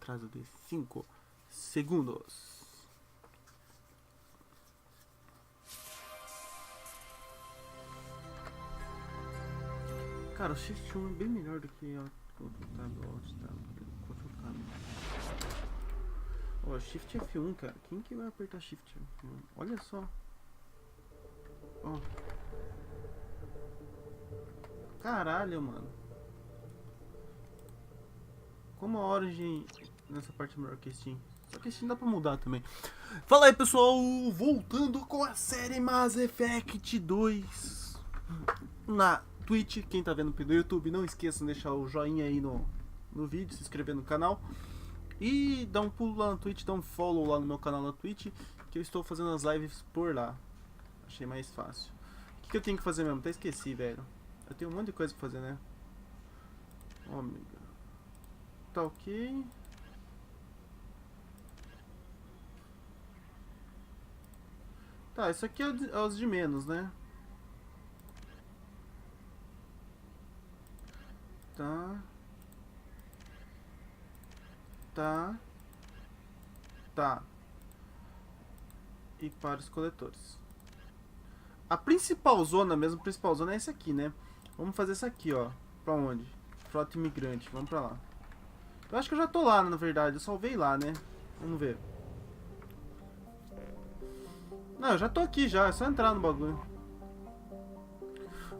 atraso de 5 segundos. Cara, o Shift 1 é bem melhor do que o Ctrl Tab, Ctrl Tab. Ó, Shift F1, cara. Quem que vai apertar Shift F1? Olha só. Ó. Caralho, mano. Como a Origin nessa parte é melhor que Steam. Só que Steam dá pra mudar também. Fala aí, pessoal. Voltando com a série Mass Effect 2 na Twitch. Quem tá vendo pelo YouTube, não esqueça de deixar o joinha aí no vídeo, se inscrever no canal. E dá um pulo lá na Twitch, dá um follow lá no meu canal na Twitch, que eu estou fazendo as lives por lá. Achei mais fácil. O que eu tenho que fazer mesmo? Até esqueci, velho. Eu tenho um monte de coisa pra fazer, né? Ômega. Tá ok. Tá, isso aqui é os de menos, né? Tá. Tá. Tá. E para os coletores. A principal zona mesmo, a principal zona é essa aqui, né? Vamos fazer essa aqui, ó. Pra onde? Frota imigrante. Vamos pra lá. Eu acho que eu já tô lá, na verdade. Eu salvei lá, né? Vamos ver. Não, eu já tô aqui já. É só entrar no bagulho.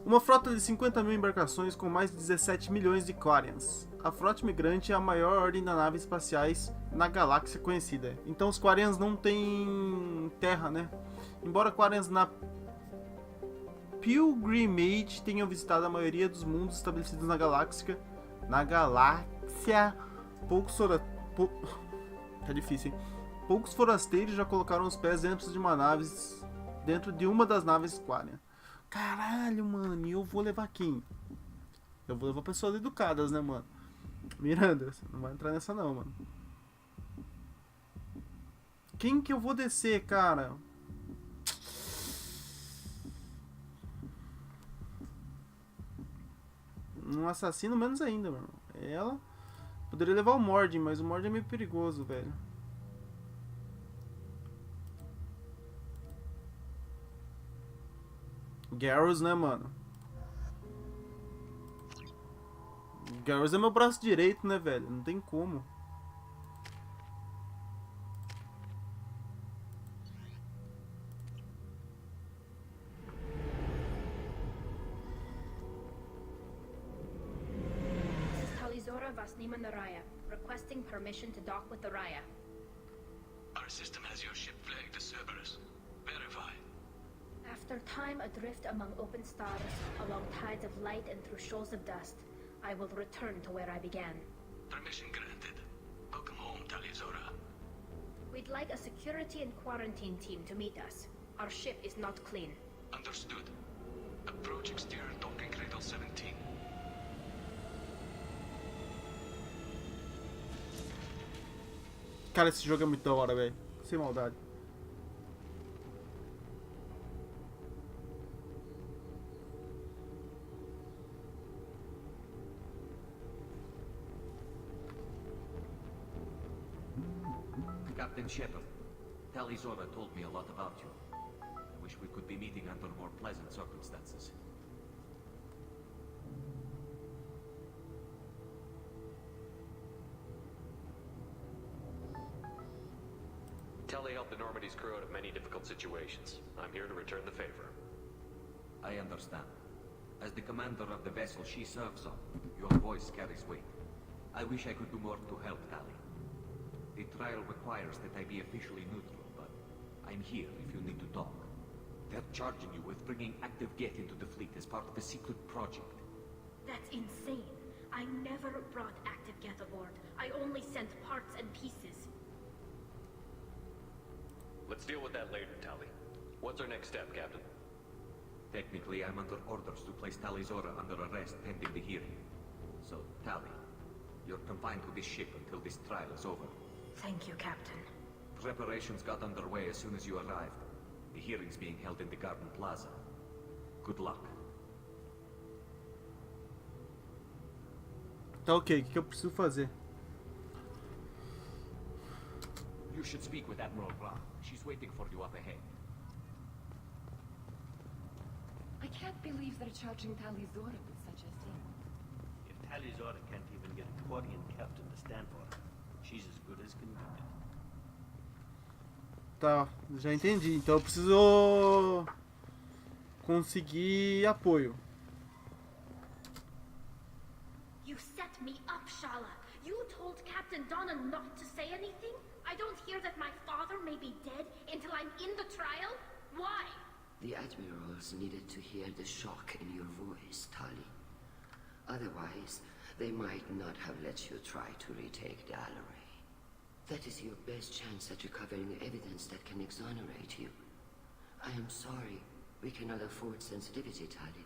Uma frota de 50 mil embarcações com mais de 17 milhões de Quarians. A frota imigrante é a maior ordem de naves espaciais na galáxia conhecida. Então os Quarians não têm terra, né? Embora Quarians na Pilgrimage tenham visitado a maioria dos mundos estabelecidos na galáxia, poucos tá difícil, hein? Poucos forasteiros já colocaram os pés dentro de uma das naves Quarian. Caralho, mano, e eu vou levar quem? Eu vou levar pessoas educadas, né, mano? Miranda, você não vai entrar nessa não, mano. Quem que eu vou descer, cara? Um assassino menos ainda, mano. Ela poderia levar o Mordin, mas o Mordin é meio perigoso, velho. Garrus, né, mano? Garrus é meu braço direito, né, velho? Não tem como. This is Talizora Vasnima Naraya, requesting permission to dock with the Raya. Our system has your ship flagged as Cerberus. Verify. After time adrift among open stars, along tides of light and through shoals of dust, I will return to where I began. Permission granted. Welcome home, Talizora. We'd like a security and quarantine team to meet us. Our ship is not clean. Understood. Approach exterior docking cradle 17. Cara, esse jogo é muito da hora, velho. Sem maldade. Captain Shepard, Talizora told me a lot about you. I wish we could be meeting under more pleasant circumstances. Telly helped the Normandy's crew out of many difficult situations. I'm here to return the favor. I understand. As the commander of the vessel she serves on, your voice carries weight. I wish I could do more to help Tali. The trial requires that I be officially neutral, but I'm here if you need to talk. They're charging you with bringing active Geth into the fleet as part of a secret project. That's insane. I never brought active Geth aboard. I only sent parts and pieces. Let's deal with that later, Tally. What's our next step, Captain? Technically, I'm under orders to place Talizora under arrest pending the hearing. So, Tali, you're confined to this ship until this trial is over. Thank you, Captain. Preparations got underway as soon as you arrived. The hearing's being held in the Garden Plaza. Good luck. Tá ok, o que eu preciso fazer? You should speak with Admiral Blanc. She's waiting for you up ahead. I can't believe they're charging Talizora with such a thing. If Talizora can't even get a Quarian captain to stand for her, she's as good as convicted. Tá, já entendi. Então eu preciso conseguir apoio. You set me up, Shala. You told Captain Donna not to say anything? I don't hear that my father may be dead until I'm in the trial? Why? The admirals needed to hear the shock in your voice, Tali. Otherwise, they might not have let you try to retake the Alaray. That is your best chance at recovering evidence that can exonerate you. I am sorry. We cannot afford sensitivity, Tali.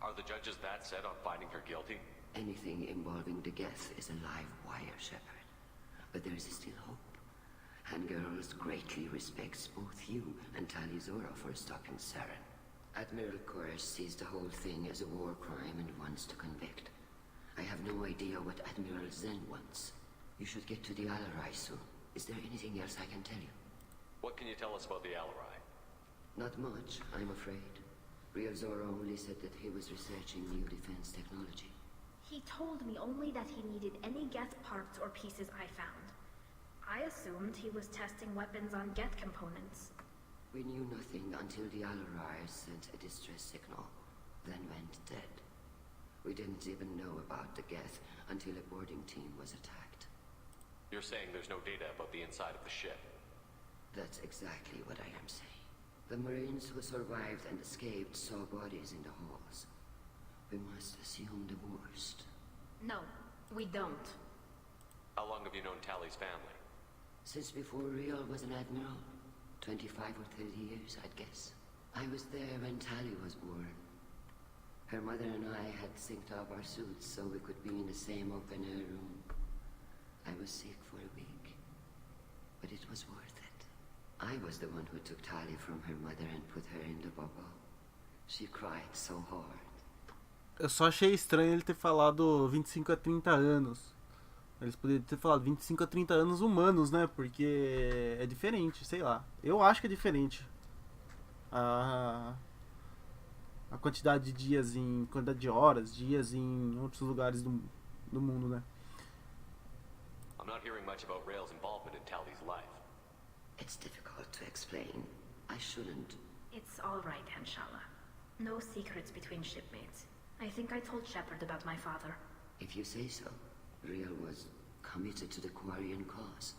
Are the judges that set on finding her guilty? Anything involving the Geth is a live wire, Shepard. But there is still hope. Handgirls greatly respects both you and Talizora for stopping Saren. Admiral Koresh sees the whole thing as a war crime and wants to convict. I have no idea what Admiral Zen wants. You should get to the Alarai soon. Is there anything else I can tell you? What can you tell us about the Alarai? Not much, I'm afraid. Real Zora only said that he was researching new defense technology. He told me only that he needed any Geth parts or pieces I found. I assumed he was testing weapons on Geth components. We knew nothing until the Alarai sent a distress signal, then went dead. We didn't even know about the Geth until a boarding team was attacked. You're saying there's no data about the inside of the ship? That's exactly what I am saying. The Marines who survived and escaped saw bodies in the halls. We must assume the worst. No, we don't. How long have you known Tali's family? Since before Real was an admiral. 25 or 30 years, I'd guess. I was there when Tali was born. Her mother and I had synced up our suits so we could be in the same open-air room. I was sick for a week, but it was worth it. I was the one who took Tali from her mother and put her in the bubble. She cried so hard. Eu só achei estranho ele ter falado 25 a 30 anos. Eles poderiam ter falado 25 a 30 anos humanos, né? Porque é diferente, sei lá. Eu acho que é diferente. A quantidade de dias em... quantidade de horas, dias em outros lugares do mundo, né? I'm not hearing much about Rail's involvement in Tali's life. It's difficult to explain. I shouldn't. It's all right, Hanshala. No secrets between shipmates. I think I told Shepard about my father. If you say so. Real was committed to the Quarian cause.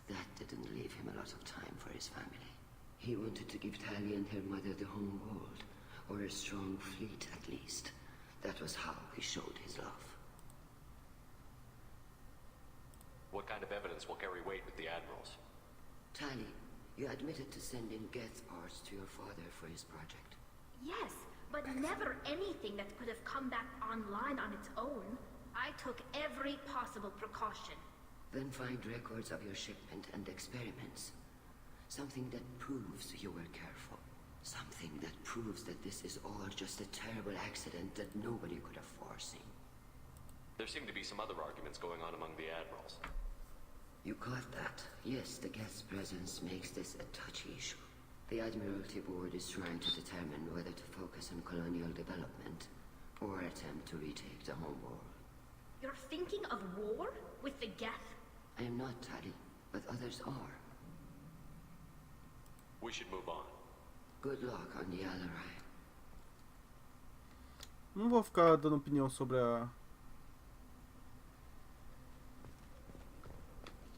That didn't leave him a lot of time for his family. He wanted to give Tali and her mother the home world, or a strong fleet at least. That was how he showed his love. What kind of evidence will carry weight with the admirals? Tali, you admitted to sending Geth parts to your father for his project. Yes, but never anything that could have come back online on its own. I took every possible precaution. Then find records of your shipment and experiments. Something that proves you were careful. Something that proves that this is all just a terrible accident that nobody could have foreseen. There seem to be some other arguments going on among the admirals. You caught that? Yes, the Geth's presence makes this a touchy issue. The Admiralty Board is trying to determine whether to focus on colonial development or attempt to retake the home world. You're thinking of war with the Geth? I am not, Tali, but others are. We should move on. Good luck on the Alarai. Não vou ficar dando opinião sobre a...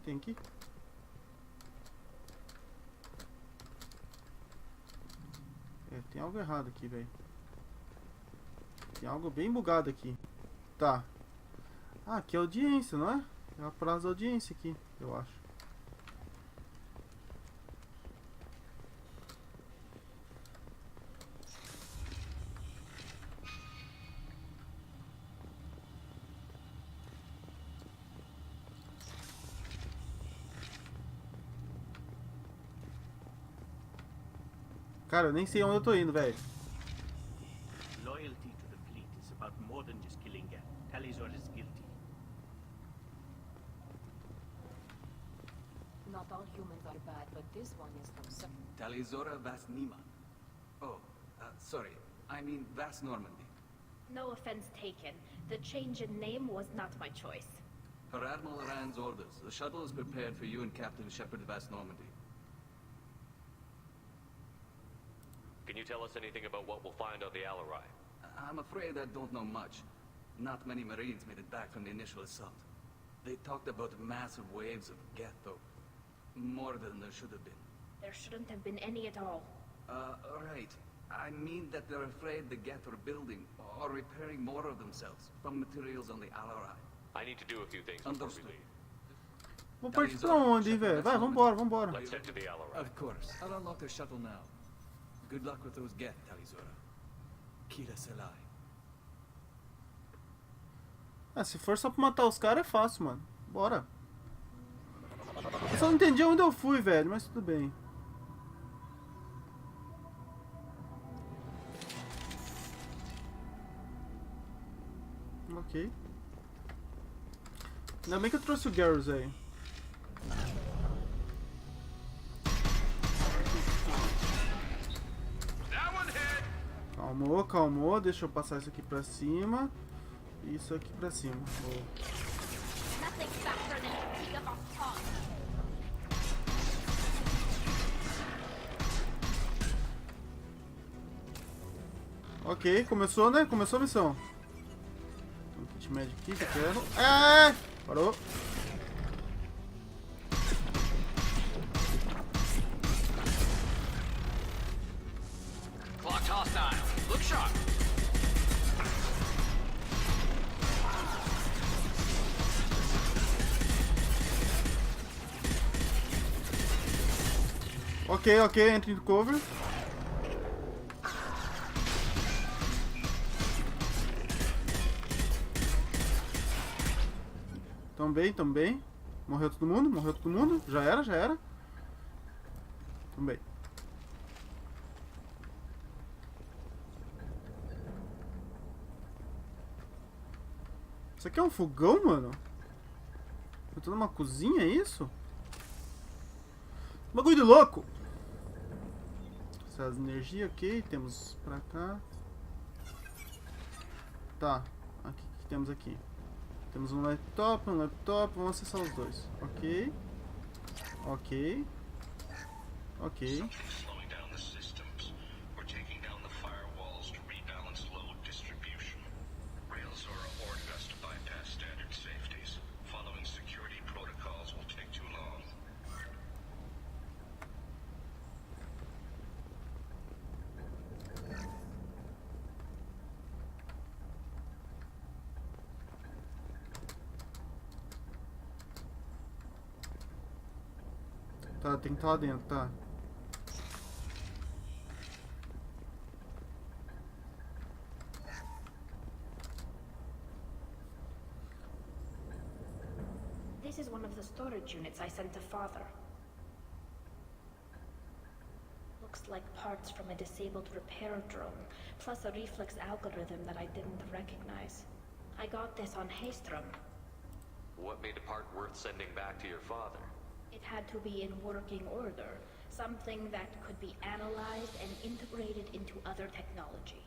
Tem aqui? É, tem algo errado aqui, velho. Tem algo bem bugado aqui. Tá. Ah, aqui é audiência, não é? É a prazo da audiência aqui, eu acho. Cara, eu nem sei onde eu tô indo, velho. Loyalty to the fleet is about more than just killing Geth. Talizora is guilty. Not all humans are bad, but this one is from some... Talizora Vas Nima. Oh, sorry. I mean Vas Normandy. No offense taken. The change in name was not my choice. Per Admiral Rand's orders, the shuttle is prepared for you and Captain Shepard Vas Normandy. Can you tell us anything about what we'll find on the Alarai? I'm afraid I don't know much. Not many Marines made it back from the initial assault. They talked about massive waves of Geth, though. More than there should have been. There shouldn't have been any at all. Right. I mean that they're afraid the Geth are building or repairing more of themselves from materials on the Alarai. I need to do a few things before we Understood. leave. Vou partir pra onde, hein, velho? Vai, vambora, vambora. Let's head to the Alarai. Of course. I'll unlock the shuttle now. Good luck with those Geth, Talizora. Kira Selai. Ah, se for só pra matar os caras é fácil, mano. Bora. Eu só não entendi onde eu fui, velho, mas tudo bem. Ok. Ainda bem que eu trouxe o Garrus aí. Calmou, calmou. Deixa eu passar isso aqui pra cima. E isso aqui pra cima. Boa. Ok, começou, né? Começou a missão. Tem um kit médico aqui que eu quero. É! Parou. Clocked hostile. Look sharp. Ok, ok, entre em cover. Também. Morreu todo mundo? Morreu todo mundo? Já era, já era. Também. Isso aqui é um fogão, mano? Eu tô numa cozinha, é isso? Bagulho de louco! Essas energias, ok. Temos pra cá. Tá. Aqui, o que temos aqui? Temos um laptop. Vamos acessar os dois. Ok. Ok. Ok. Slowing down the systems. We're taking down the firewalls to rebalance load distribution. Railzora ordered us to bypass standard safeties. Following security protocols will take too long. Tá, tem que estar lá dentro, tá. This is one of the storage units I sent to Father. Looks like parts from a disabled repair drone, plus a reflex algorithm that I didn't recognize. I got this on Haystrom. What made a part worth sending back to your father? It had to be in working order, something that could be analyzed and integrated into other technology.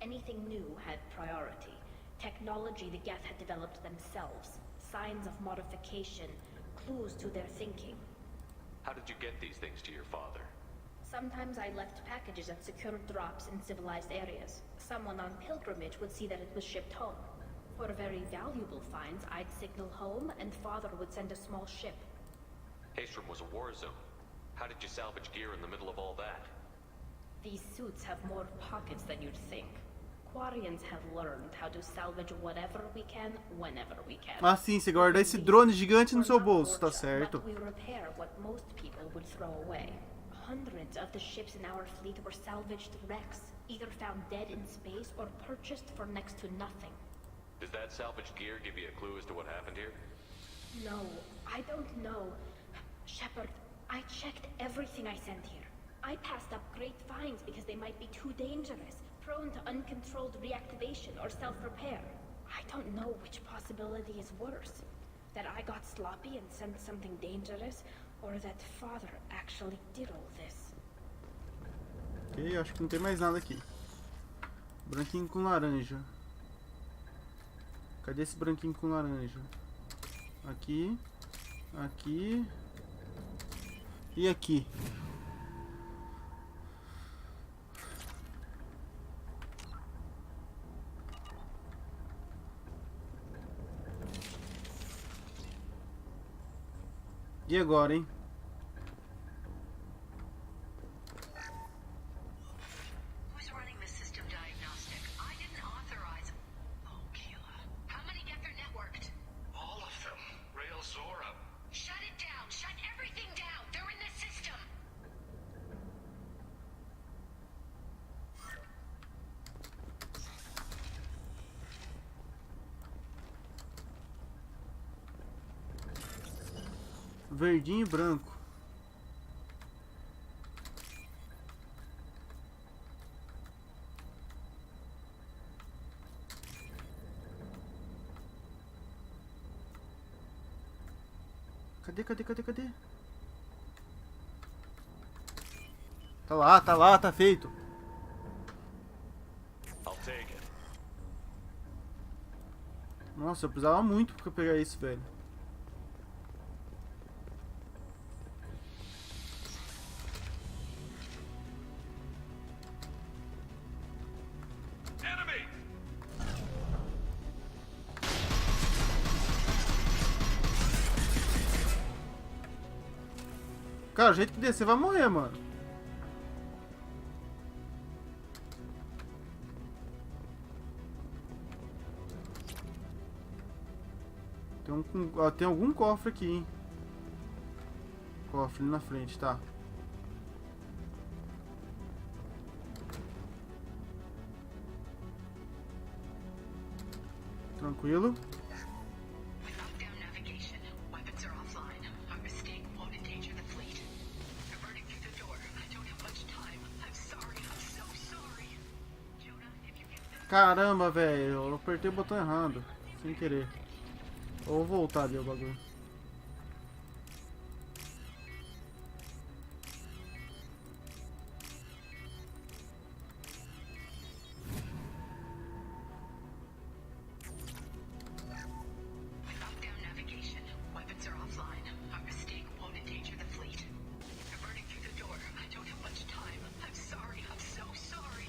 Anything new had priority. Technology the Geth had developed themselves, signs of modification, clues to their thinking. How did you get these things to your father? Sometimes I left packages at secure drops in civilized areas. Someone on pilgrimage would see that it was shipped home. For very valuable finds, I'd signal home and Father would send a small ship. Haystrom was a war zone. How did you salvage gear in the middle of all that? These suits have more pockets than you'd think. Quarians have learned how to salvage whatever we can, whenever we can. Ah, sim, você guarda esse drone gigante no seu bolso, tá certo. But we repair what most people would throw away. Hundreds of the ships in our fleet were salvaged wrecks, either found dead in space or purchased for next to nothing. Does that salvaged gear give you a clue as to what happened here? No, I don't know. Shepard, I checked everything I sent here. I passed up great finds because they might be too dangerous, prone to uncontrolled reactivation or self-repair. I don't know which possibility is worse. That I got sloppy and sent something dangerous, or that Father actually did all this. Ok, acho que não tem mais nada aqui. Branquinho com laranja. Cadê esse branquinho com laranja? Aqui. Aqui. E aqui. E agora, hein? Who's running the system diagnostic? I didn't authorize. Oh, Keela. How many get their networked? All of them. Rail Zora. Shut it down. Shut everything down. They're in the system. Verdinho e branco. Cadê? Tá lá, tá feito. I'll take it. Nossa, eu precisava muito pra pegar isso, velho. Enemy! Cara, o jeito que descer vai morrer, mano. Tem algum cofre aqui, hein? Cofre ali na frente, tá. Tranquilo. Lockdown navigation. Weapons are offline. Our mistake won't endanger the fleet. They're burning through the door. I don't have much time. I'm sorry. I'm so sorry. Jonah, if you get this. Caramba, velho. Eu apertei o botão errado. Sem querer. Ou vou voltar ali o bagulho. Lockdown navigation. Weapons are offline. Our mistake won't endanger the fleet. They're burning through the door. I don't have much time. I'm sorry. I'm so sorry.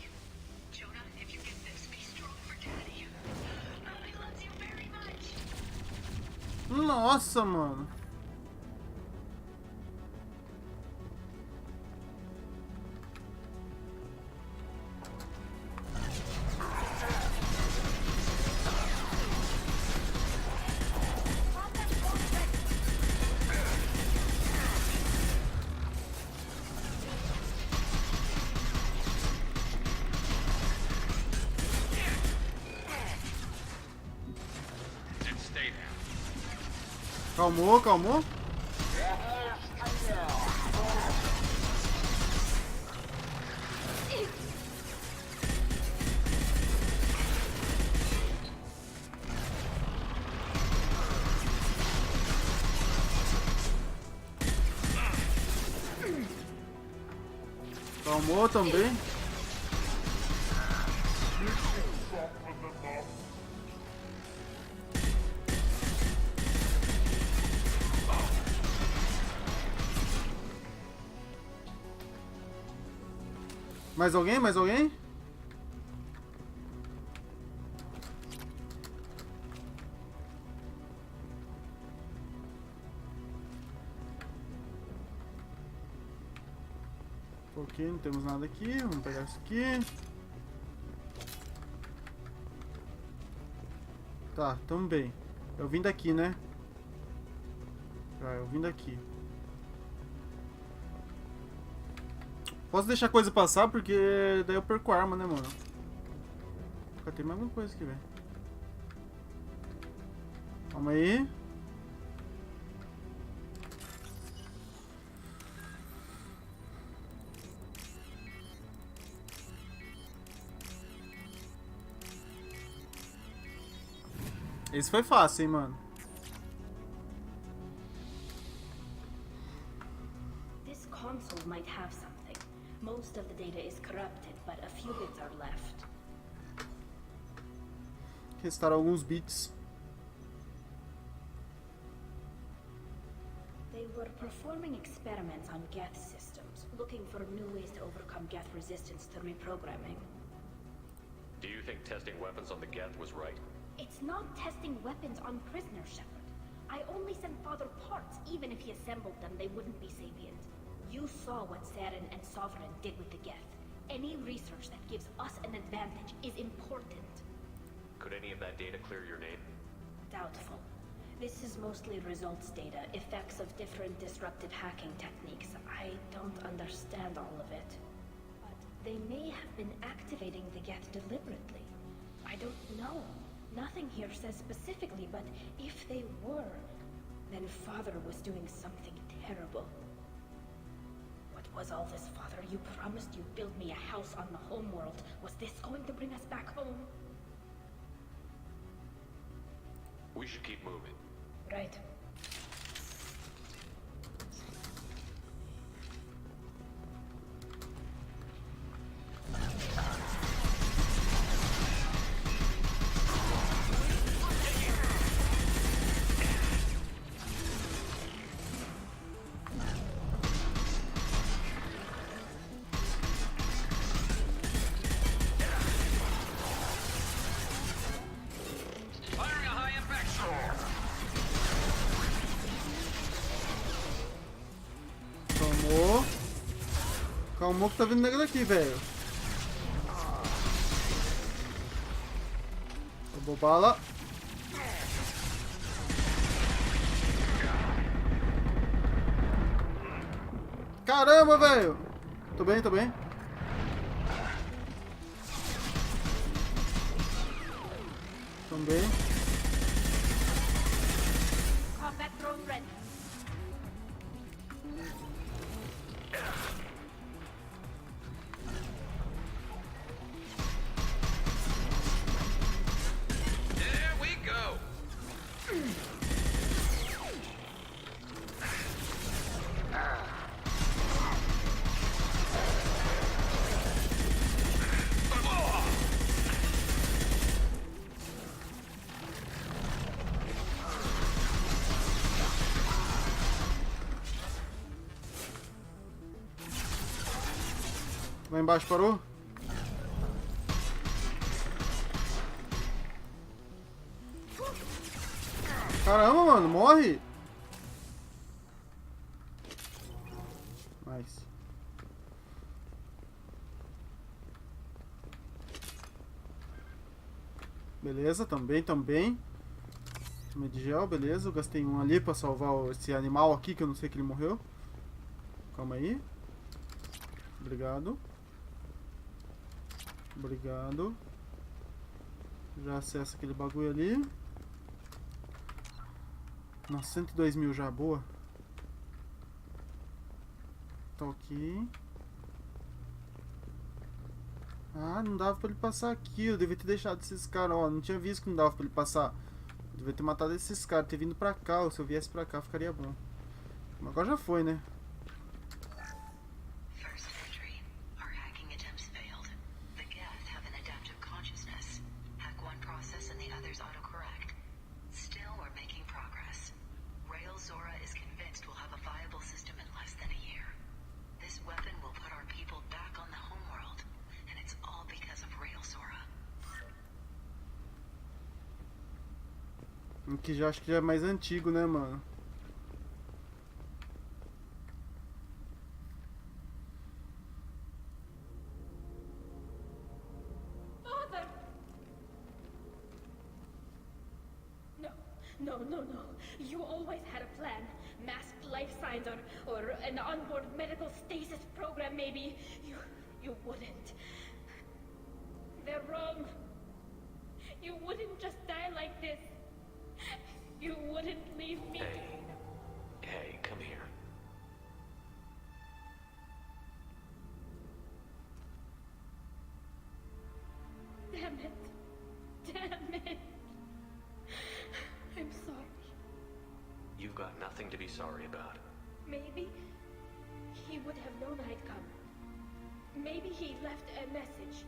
Jonah, if you get this, be strong for Daddy. I love you very much. Nossa, mano. And stay down. Calmou. Calmou também. Mais alguém? Ok, não temos nada aqui. Vamos pegar isso aqui. Tá, tamo bem. Eu vim daqui, né? Eu vim daqui. Posso deixar a coisa passar, porque daí eu perco a arma, né, mano? Tem mais alguma coisa aqui, velho. Calma aí. Esse foi fácil, hein, mano. console might have something. Most of the data is corrupted, but a few bits are left. Restaram alguns bits. They were performing experiments on Geth systems, looking for new ways to overcome Geth resistance to reprogramming. Do you think testing weapons on the Geth was right? It's not testing weapons on prisoners, Shepard. I only sent Father parts. Even if he assembled them, they wouldn't be sapient. You saw what Saren and Sovereign did with the Geth. Any research that gives us an advantage is important. Could any of that data clear your name? Doubtful. This is mostly results data, effects of different disruptive hacking techniques. I don't understand all of it. But they may have been activating the Geth deliberately. I don't know. Nothing here says specifically, but if they were, then Father was doing something terrible. What was all this, Father? You promised you'd build me a house on the homeworld. Was this going to bring us back home? We should keep moving. Right. Calmou que tá vindo negro aqui, velho. Roubou bala. Caramba, velho. Tô bem, tô bem. Também. Combat drone ready. Lá embaixo parou? Caramba, mano, morre! Nice. Beleza, também. Medigel, beleza. Eu gastei um ali pra salvar esse animal aqui, que eu não sei que ele morreu. Calma aí. Obrigado. Obrigado. Já acessa aquele bagulho ali. Nossa, 102 mil já, boa. Tá aqui. Ah, não dava pra ele passar aqui. Eu devia ter deixado esses caras, ó. Não tinha visto que não dava pra ele passar. Eu devia ter matado esses caras, ter vindo pra cá. Ou se eu viesse pra cá, ficaria bom. Mas agora já foi, né? Que já acho que já é mais antigo, né, mano? Father! No. You always had a plan. Masked life signs or an onboard medical stasis program, maybe. You wouldn't. They're wrong. You wouldn't just die like this. You wouldn't leave me. Hey, come here. Damn it. I'm sorry. You've got nothing to be sorry about. Maybe He would have known I'd come. Maybe he left a message.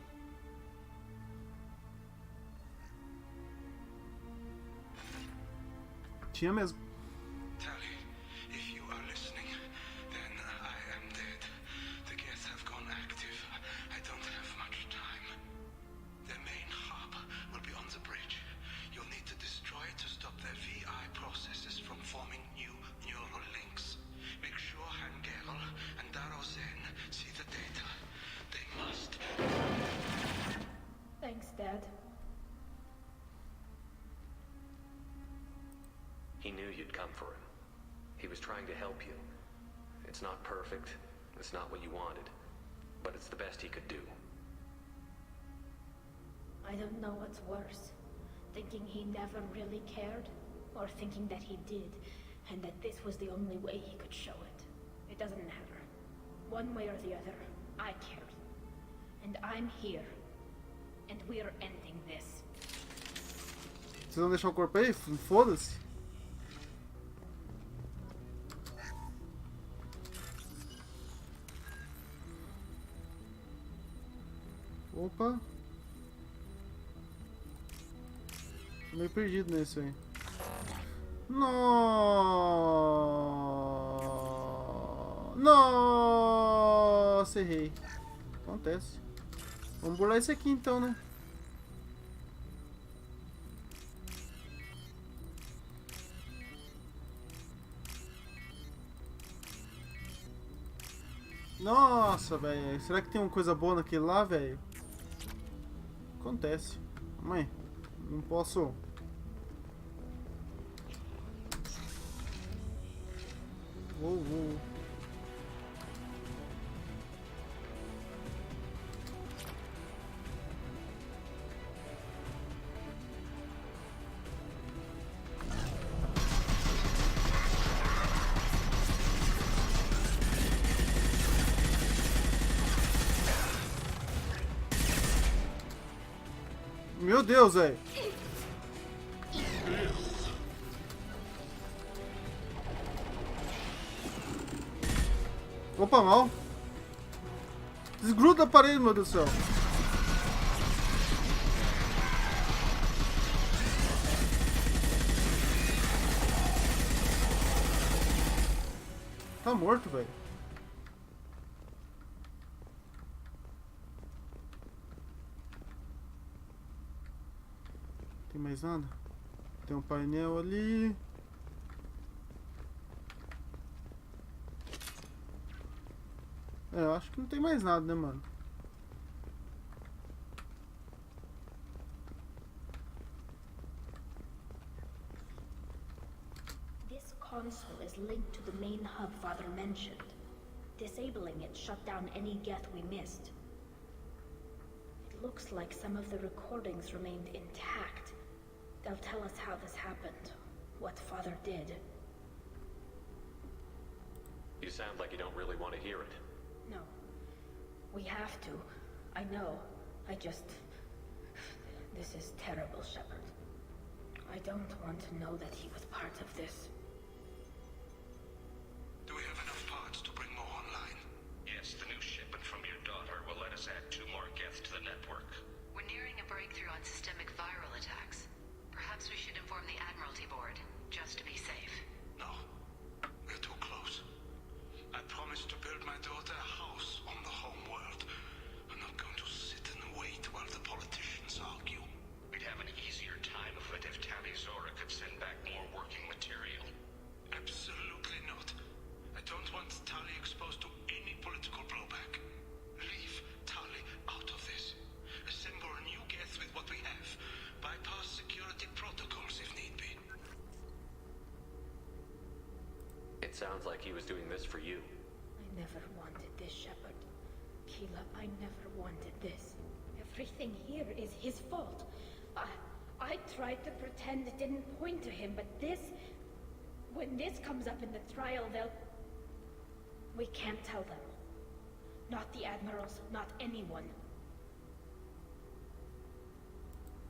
Tinha mesmo. Tali, if you are listening, then I am dead. The Geth have gone active. I don't have much time. The main hub will be on the bridge. You'll need to destroy it to stop their VI processes from forming new neural links. Make sure Hangerel and Darozen see the data. They must. Thanks, Dad. He knew you'd come for him. He was trying to help you. It's not perfect. It's not what you wanted. But it's the best he could do. I don't know what's worse. Thinking he never really cared, or thinking that he did, and that this was the only way he could show it. It doesn't matter. One way or the other, I cared. And I'm here. And we're ending this. Vocês vão deixar o corpo aí? Foda-se. Opa. Tô meio perdido nesse aí. Nossa, errei. Acontece. Vamos burlar esse aqui então, né? Nossa, velho. Será que tem uma coisa boa naquele lá, velho? Acontece. Mãe, não posso. Vou. Meu Deus, velho. Opa, mal. Desgruda a parede, meu Deus do céu. Tá morto, velho. Tem mais nada? Tem um painel ali. É, eu acho que não tem mais nada, né, mano? This console is linked to the main hub Father mentioned. Disabling it shut down any Geth we missed. It looks like some of the recordings remained intact. They'll tell us how this happened, what Father did. You sound like you don't really want to hear it. No. We have to. I know. This is terrible, Shepard. I don't want to know that he was part of this. Do we have enough parts to bring more online? Yes, the new shipment from your daughter will let us add 2 more Geth to the network. We're nearing a breakthrough on systemic viral attacks. Perhaps we should inform the Admiralty Board, just to be safe. No, we're too close. I promised to build my daughter a house on the home world. I'm not going to sit and wait while the politicians argue. We'd have an easier time of it if Tali Zora could send back more working material. Absolutely not. I don't want Tali exposed to any political blowback. Leave Tali out of this. Assemble a new Geth with what we have. Bypass security protocols if need be. It sounds like he was doing this for you. I never wanted this, Shepard. Keela, I never wanted this. Everything here is his fault. I tried to pretend it didn't point to him, but this... When this comes up in the trial, they'll... We can't tell them. Not the Admirals, not anyone.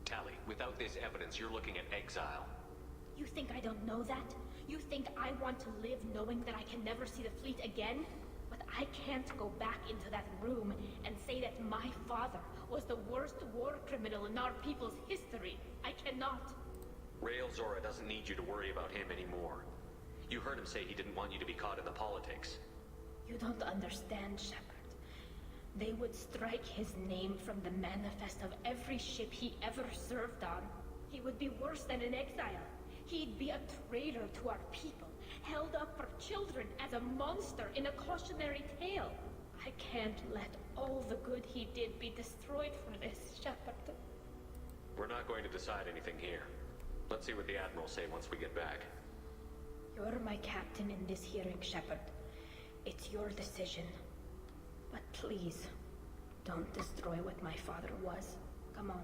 Tali, without this evidence, you're looking at exile. You think I don't know that? You think I want to live knowing that I can never see the fleet again? What I can't go back into that room and say that my father was the worst war criminal in our people's history. I cannot. Rael Zora doesn't need you to worry about him anymore. You heard him say he didn't want you to be caught in the politics. You don't understand, Shepard. They would strike his name from the manifest of every ship he ever served on. He would be worse than an exile. He'd be a traitor to our people, held up for children as a monster in a cautionary tale. I can't let all the good he did be destroyed for this, Shepard. We're not going to decide anything here. Let's see what the Admiral say once we get back. You're my captain in this hearing, Shepard. It's your decision. But please, don't destroy what my father was. Come on.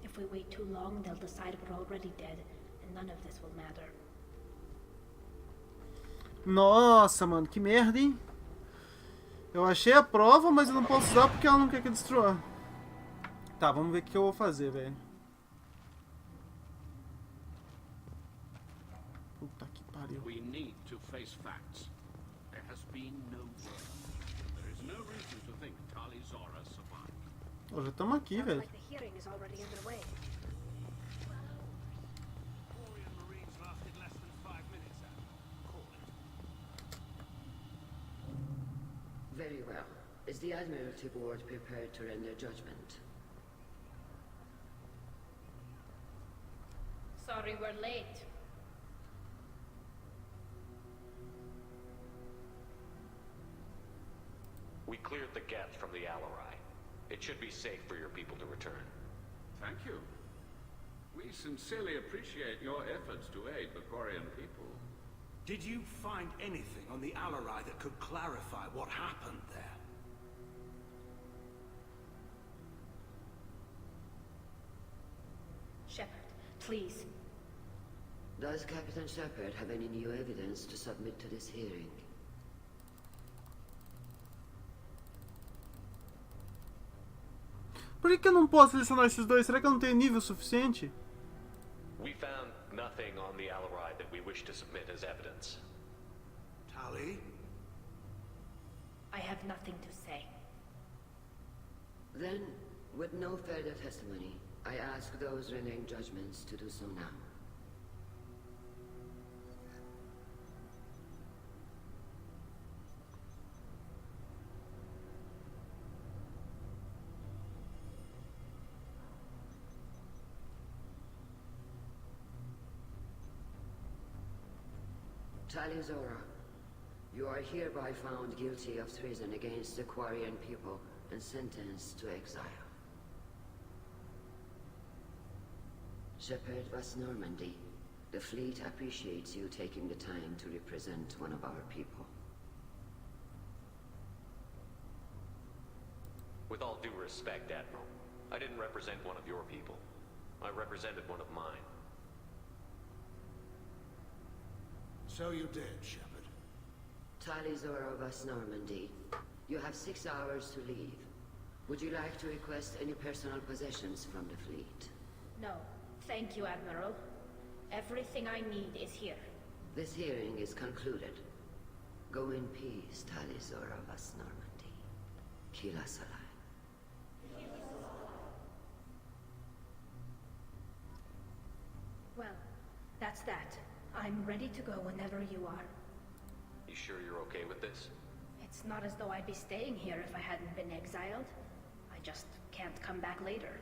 If we wait too long, they'll decide we're already dead, and none of this will matter. Nossa, mano, que merda, hein? Eu achei a prova, mas eu não posso usar porque ela não quer que eu destrua. Tá, vamos ver o que eu vou fazer, velho. Puta que pariu. We need to face facts. There has been no murder. There is no reason to think Tali Zora survived. Ó, já estamos aqui, velho. Like the hearing is already underway. Quarian Marines lasted less than 5 minutes, Call it. Very well. Is the Admiralty Board prepared to render judgment? Sorry we're late. We cleared the Geth from the Alarai. It should be safe for your people to return. Thank you. We sincerely appreciate your efforts to aid the Quarian people. Did you find anything on the Alarai that could clarify what happened there? Shepard, please. Does Captain Shepard have any new evidence to submit to this hearing? Por que eu não posso selecionar esses dois? Será que eu não tenho nível suficiente? We found nothing on the Alarai that we wish to submit as evidence. Tali? I have nothing to say. Then, with no further testimony, I ask those rendering judgments to do so now. Tali Zora, you are hereby found guilty of treason against the Quarian people and sentenced to exile. Shepard Vas Normandy, the fleet appreciates you taking the time to represent one of our people. With all due respect, Admiral, I didn't represent one of your people. I represented one of mine. So you did, Shepard. Tali Zora Vas Normandy, you have 6 hours to leave. Would you like to request any personal possessions from the fleet? No, thank you, Admiral. Everything I need is here. This hearing is concluded. Go in peace, Tali Zora Vas Normandy. Kila Salai. Well, that's that. I'm ready to go whenever you are. You sure you're okay with this? It's not as though I'd be staying here if I hadn't been exiled. I just can't come back later.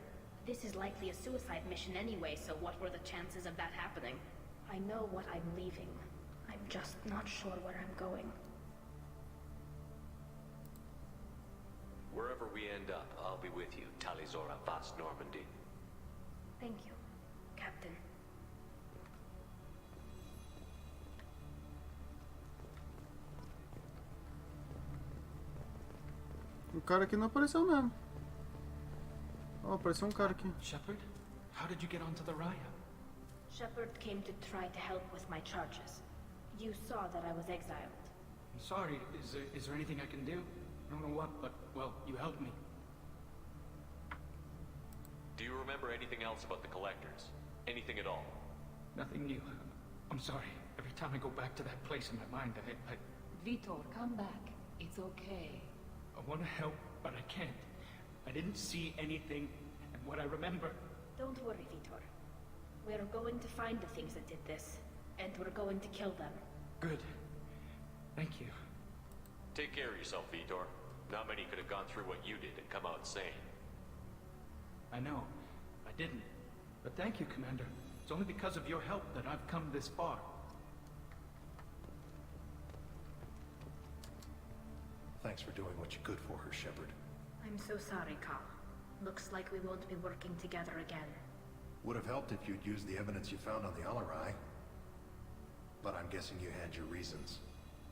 This is likely a suicide mission anyway, so what were the chances of that happening? I know what I'm leaving. I'm just not sure where I'm going. Wherever we end up, I'll be with you, Tali Zora Vas Normandy. Thank you, Captain. O cara aqui não apareceu mesmo. Oh, apareceu cara aqui. Shepard, how did you get onto the Raya? Shepard came to try to help with my charges. You saw that I was exiled. I'm sorry, is there anything I can do? I don't know what, but, well, you helped me. Do you remember anything else about the Collectors? Anything at all? Nothing new. I'm sorry. Every time I go back to that place in my mind, I... Vitor, come back. It's okay. I want to help, but I can't. I didn't see anything, and what I remember... Don't worry, Vitor. We're going to find the things that did this, and we're going to kill them. Good. Thank you. Take care of yourself, Vitor. Not many could have gone through what you did and come out sane. I know. I didn't. But thank you, Commander. It's only because of your help that I've come this far. Thanks for doing what you could for her, Shepard. I'm so sorry, Cal. Looks like we won't be working together again. Would have helped if you'd used the evidence you found on the Alarai. But I'm guessing you had your reasons.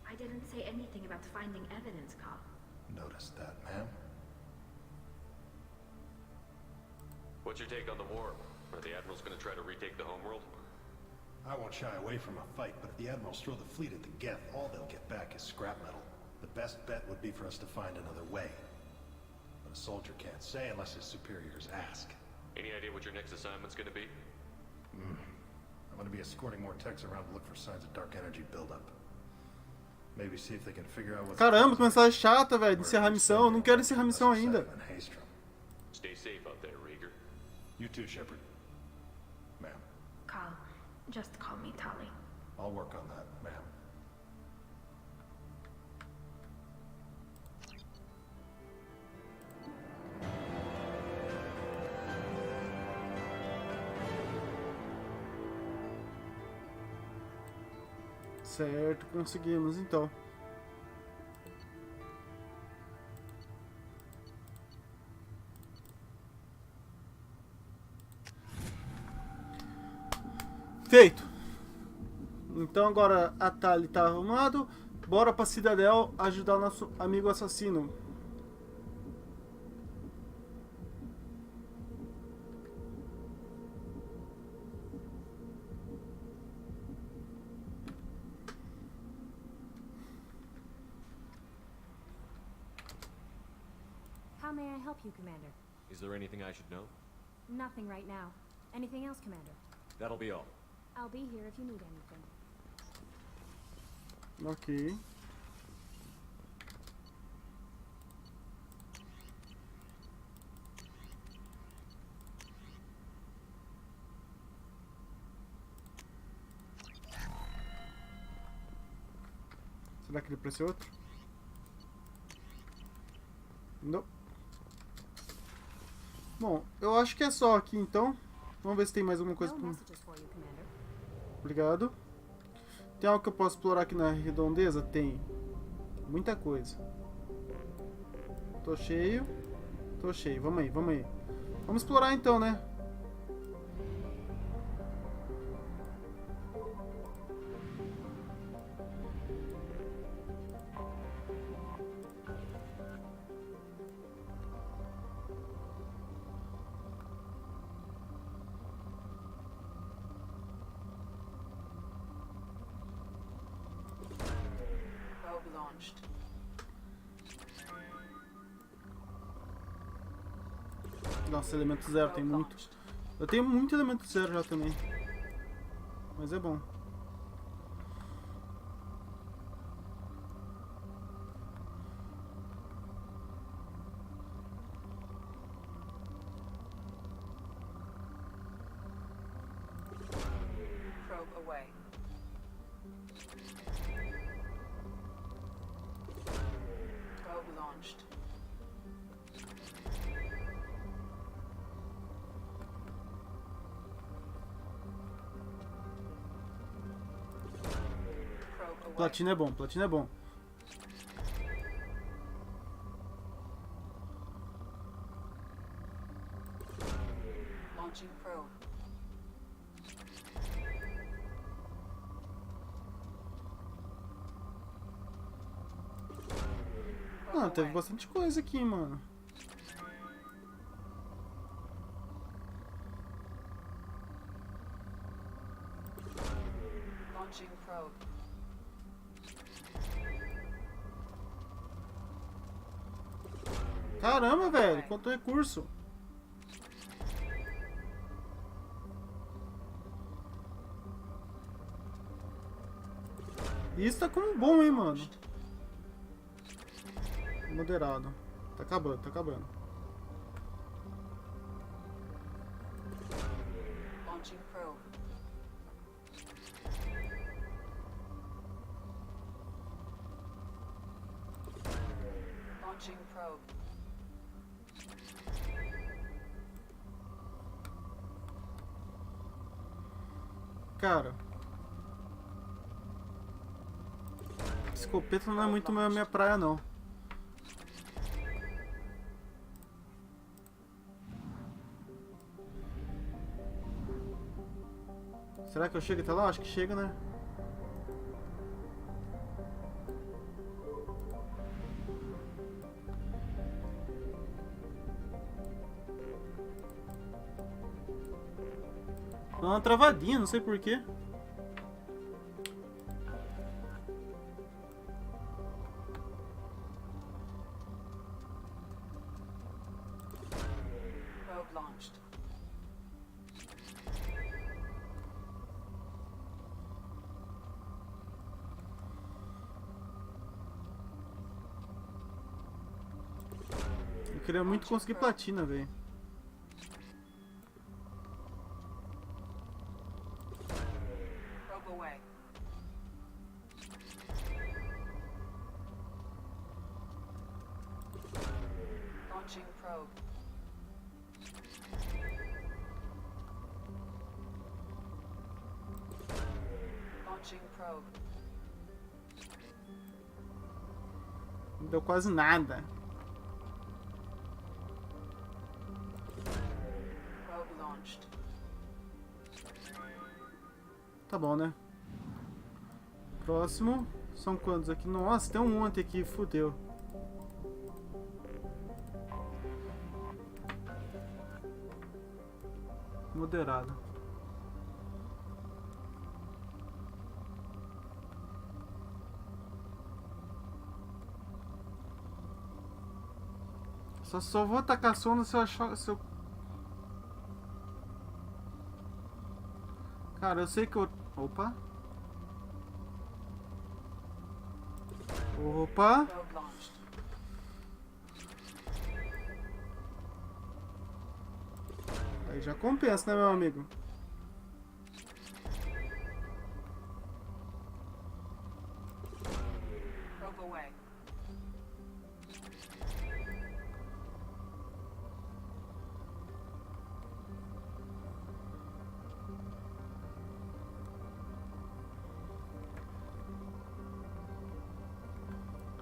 I didn't say anything about finding evidence, Cal. Noticed that, ma'am. What's your take on the war? Are the Admirals gonna try to retake the homeworld? I won't shy away from a fight, but if the Admirals throw the fleet at the Geth, all they'll get back is scrap metal. The best bet would be for us to find another way. But a soldier can't say unless his superiors ask. Any idea what your next assignment's gonna be? I'm gonna be escorting more techs around to look for signs of dark energy buildup. Maybe see if they can figure out what's... Caramba, que mensagem chata, velho, de encerrar a missão. Eu não quero encerrar a missão ainda. Stay safe out there, Rieger. You too, Shepard. Ma'am. Cal, just call me Tali. I'll work on that, ma'am. Certo, conseguimos então. Feito. Então agora a Tali tá arrumado. Bora pra Cidadel ajudar o nosso amigo assassino. How may I help you, Commander? Is there anything I should know? Nothing right now. Anything else, Commander? That'll be all. I'll be here if you need anything. Ok. Será que ele precisa outro? Não. Bom, eu acho que é só aqui então. Vamos ver se tem mais alguma coisa. Obrigado. Tem algo que eu posso explorar aqui na redondeza? Tem. Muita coisa. Tô cheio. Tô cheio. Vamos aí, vamos aí. Vamos explorar então, né? Nossa, elemento zero tem muito. Eu tenho muito elemento zero já também. Mas é bom. Probe away. Probe launched. Platina é bom, platina é bom. Launching probe. Ah, teve bastante coisa aqui, mano. Launching probe. Caramba, velho, quanto recurso. Isso tá como bom, hein, mano. Moderado. Tá acabando, tá acabando. Launching probe. Launching probe. Cara, escopeta não é muito minha praia, não. Será que eu chego até lá? Acho que chega, né? Dá uma travadinha, não sei porquê. Probe launched. Eu queria muito conseguir platina, velho. Probe away. Launching probe. Launching probe. Não deu quase nada. Probe launched. Tá bom, né? Próximo. São quantos aqui? Nossa, tem um monte aqui. Fudeu. Moderado. Só vou atacar sono se eu achar... Se eu... Cara, eu sei que eu... Opa. Opa. Probe launched. Aí já compensa, né, meu amigo? Probe away.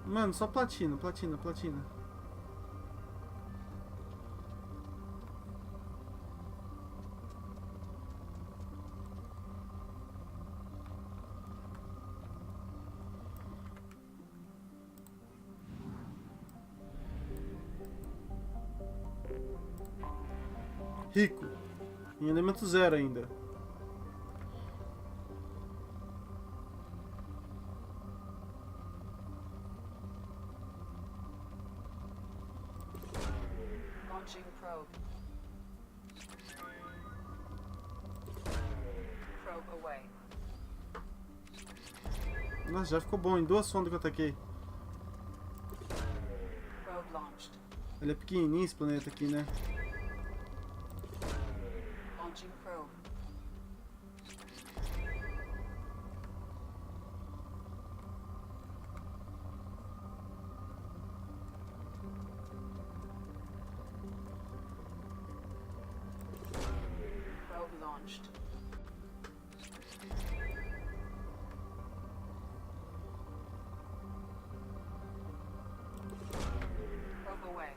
Mano, só platina, platina, platina. Rico. Em elemento 0 ainda. Launching probe. Probe away. Nossa, já ficou bom em 2 sondas que eu ataquei. Probe launched. Ele é pequenininho esse planeta aqui, né? Launching probe. Probe launched. Probe away.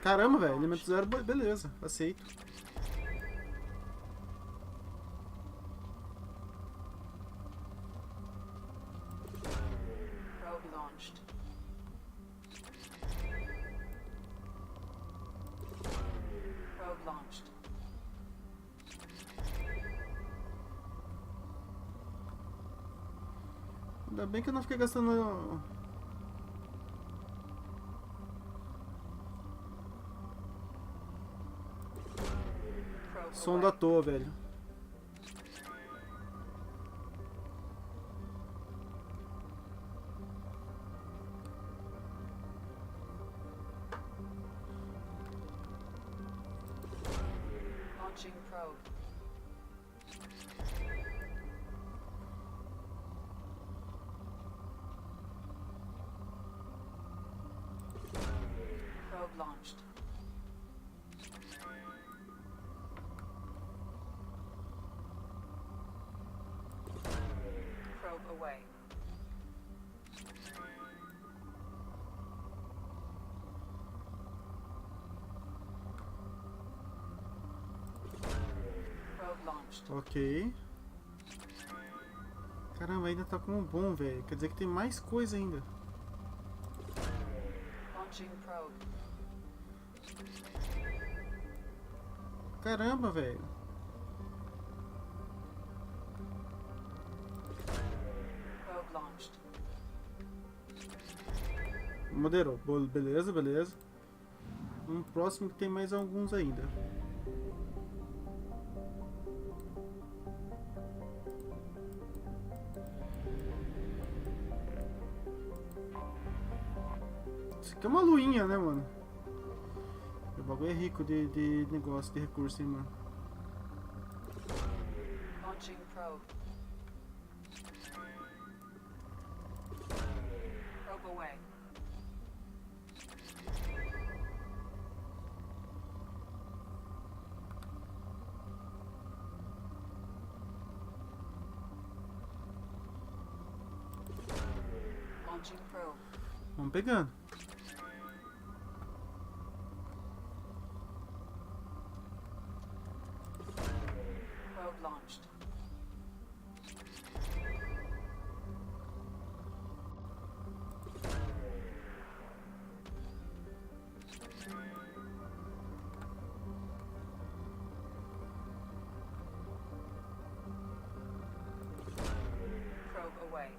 Caramba, velho. Elemento 0, beleza. Aceito. Probe launched. Probe launched. Ainda bem que eu não fiquei gastando... Probe Som da toa, velho. Launching probe. Probe launched. Probe away. Probe launched. Ok. Caramba, ainda tá como bom, velho. Quer dizer que tem mais coisa ainda. Launching probe. Caramba, velho. Probe launched. Moderou. Beleza, beleza. Um próximo que tem mais alguns ainda. Isso aqui é uma luinha, né, mano? O bagulho é rico de negócio, de recurso, hein, mano. Launching probe. Probe away. Launching probe. Vamos pegando. Probe launched. Probe away.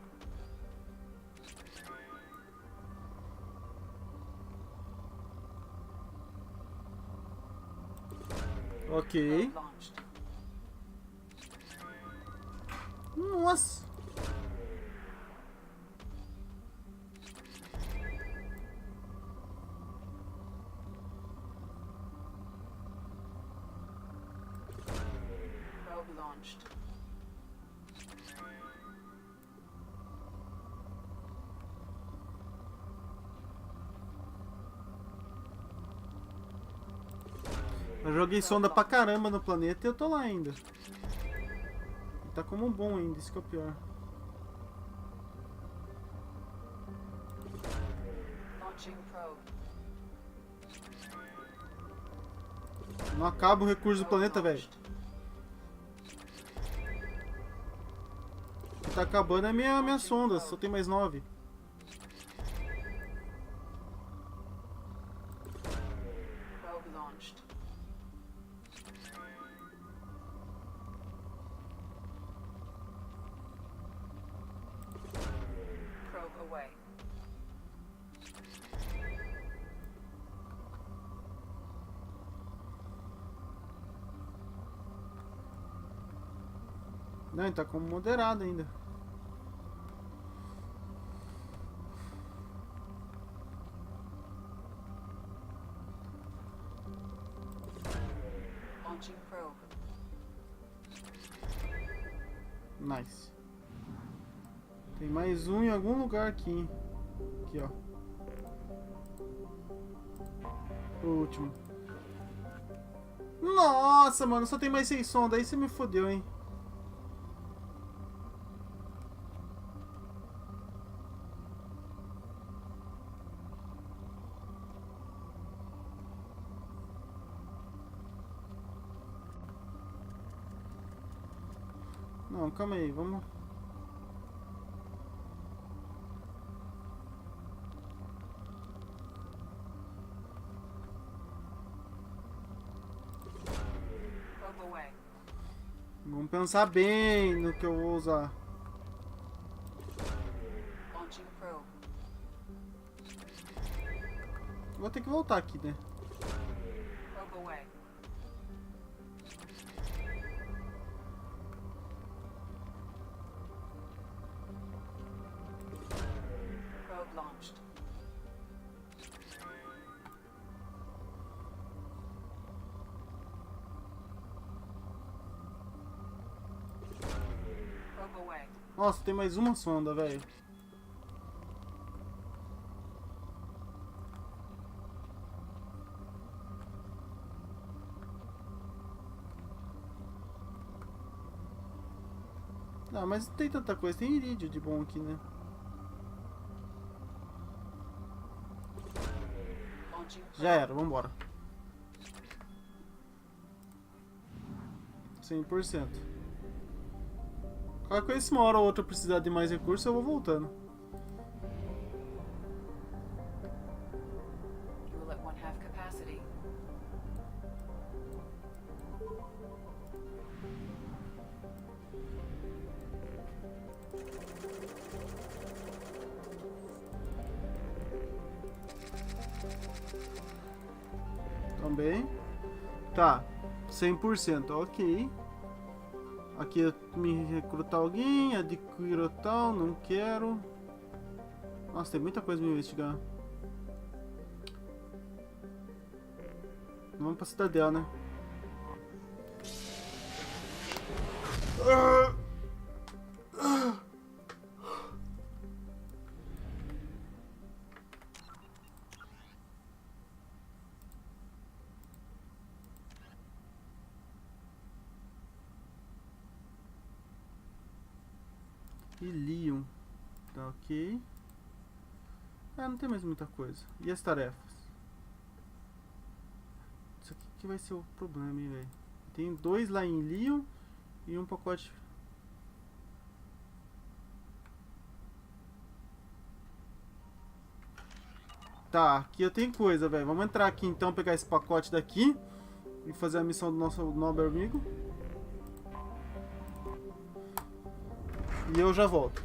Ok. Probe launched. Nossa. Probe launched. Eu joguei sonda pra caramba no planeta e eu tô lá ainda. Tá como um bom ainda, isso que é o pior. Launching probe. Não acaba o recurso do planeta, velho. O que tá acabando é minha sonda, só tem mais 9. Probe launched. Probe away. Não, ele tá como moderado ainda. Launching probe. Nice. Tem mais um em algum lugar aqui, hein? Aqui, ó. O último. Nossa, mano, só tem mais 6 sondas. Aí você me fodeu, hein? Não, calma aí, vamos. Probe away. Vamos pensar bem no que eu vou usar. Launching probe. Vou ter que voltar aqui, né? Probe away. Probe launched. Nossa, tem mais uma sonda, velho. Não, mas não tem tanta coisa. Tem irídio de bom aqui, né? Já era, vambora. 100%. Qualquer coisa, se uma hora ou outra eu precisar de mais recursos, eu vou voltando. You will at one half capacity. Também. Tá. 100%, ok. Aqui eu me recrutar alguém, adquirir tal, não quero. Nossa, tem muita coisa pra investigar. Vamos pra Cidadela, né? Ilium. Tá ok. Ah, não tem mais muita coisa. E as tarefas? Isso aqui que vai ser o problema, hein, velho. Tem 2 lá em Ilium e um pacote. Tá, aqui eu tenho coisa, velho. Vamos entrar aqui então, pegar esse pacote daqui e fazer a missão do nosso nobre amigo. E eu já volto.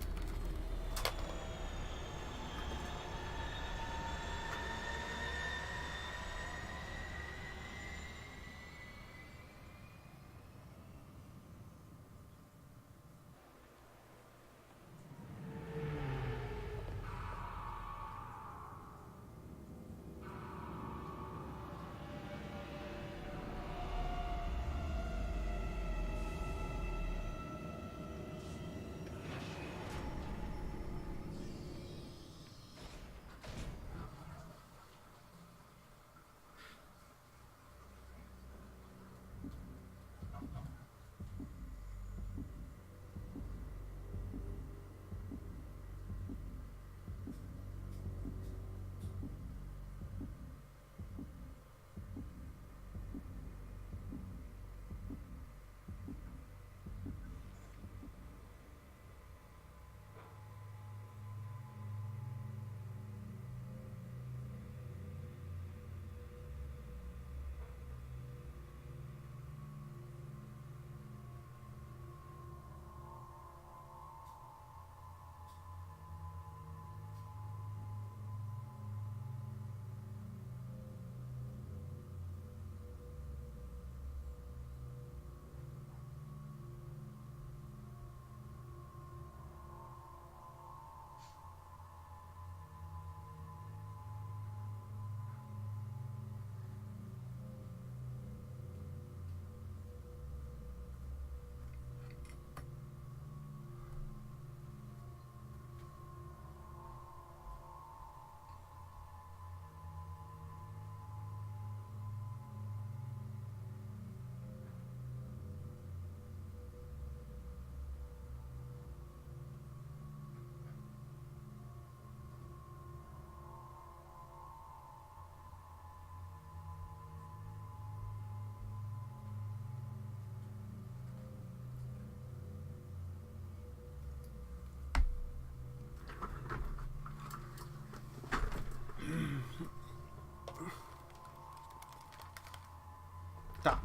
Tá.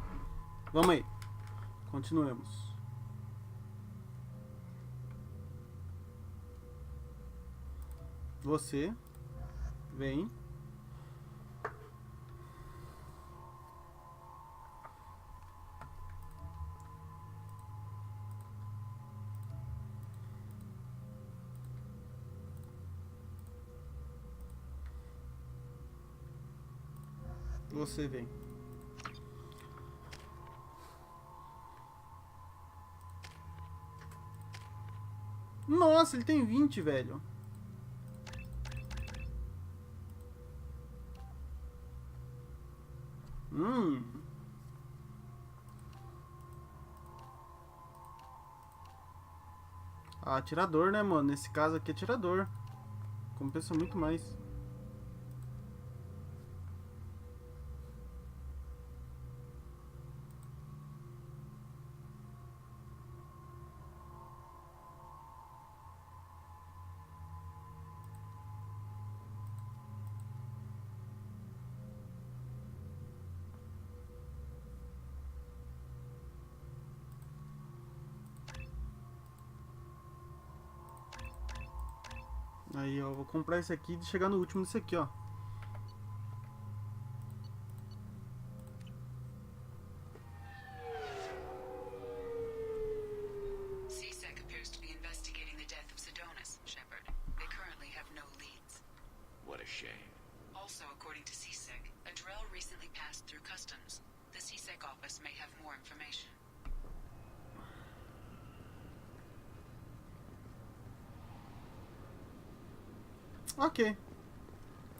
Vamos aí. Continuemos. Você vem. Você vem. Nossa, ele tem 20, velho. Ah, atirador, né, mano? Nesse caso aqui, atirador. Compensa muito mais. Aí, ó, vou comprar esse aqui e chegar no último desse aqui, ó. CSEC appears to be investigating the death of Sidonis, Shepard. They currently have no leads. What a shame. Also, according to CSEC, a Drell recently passed through customs. The CSEC office may have more information. Ok.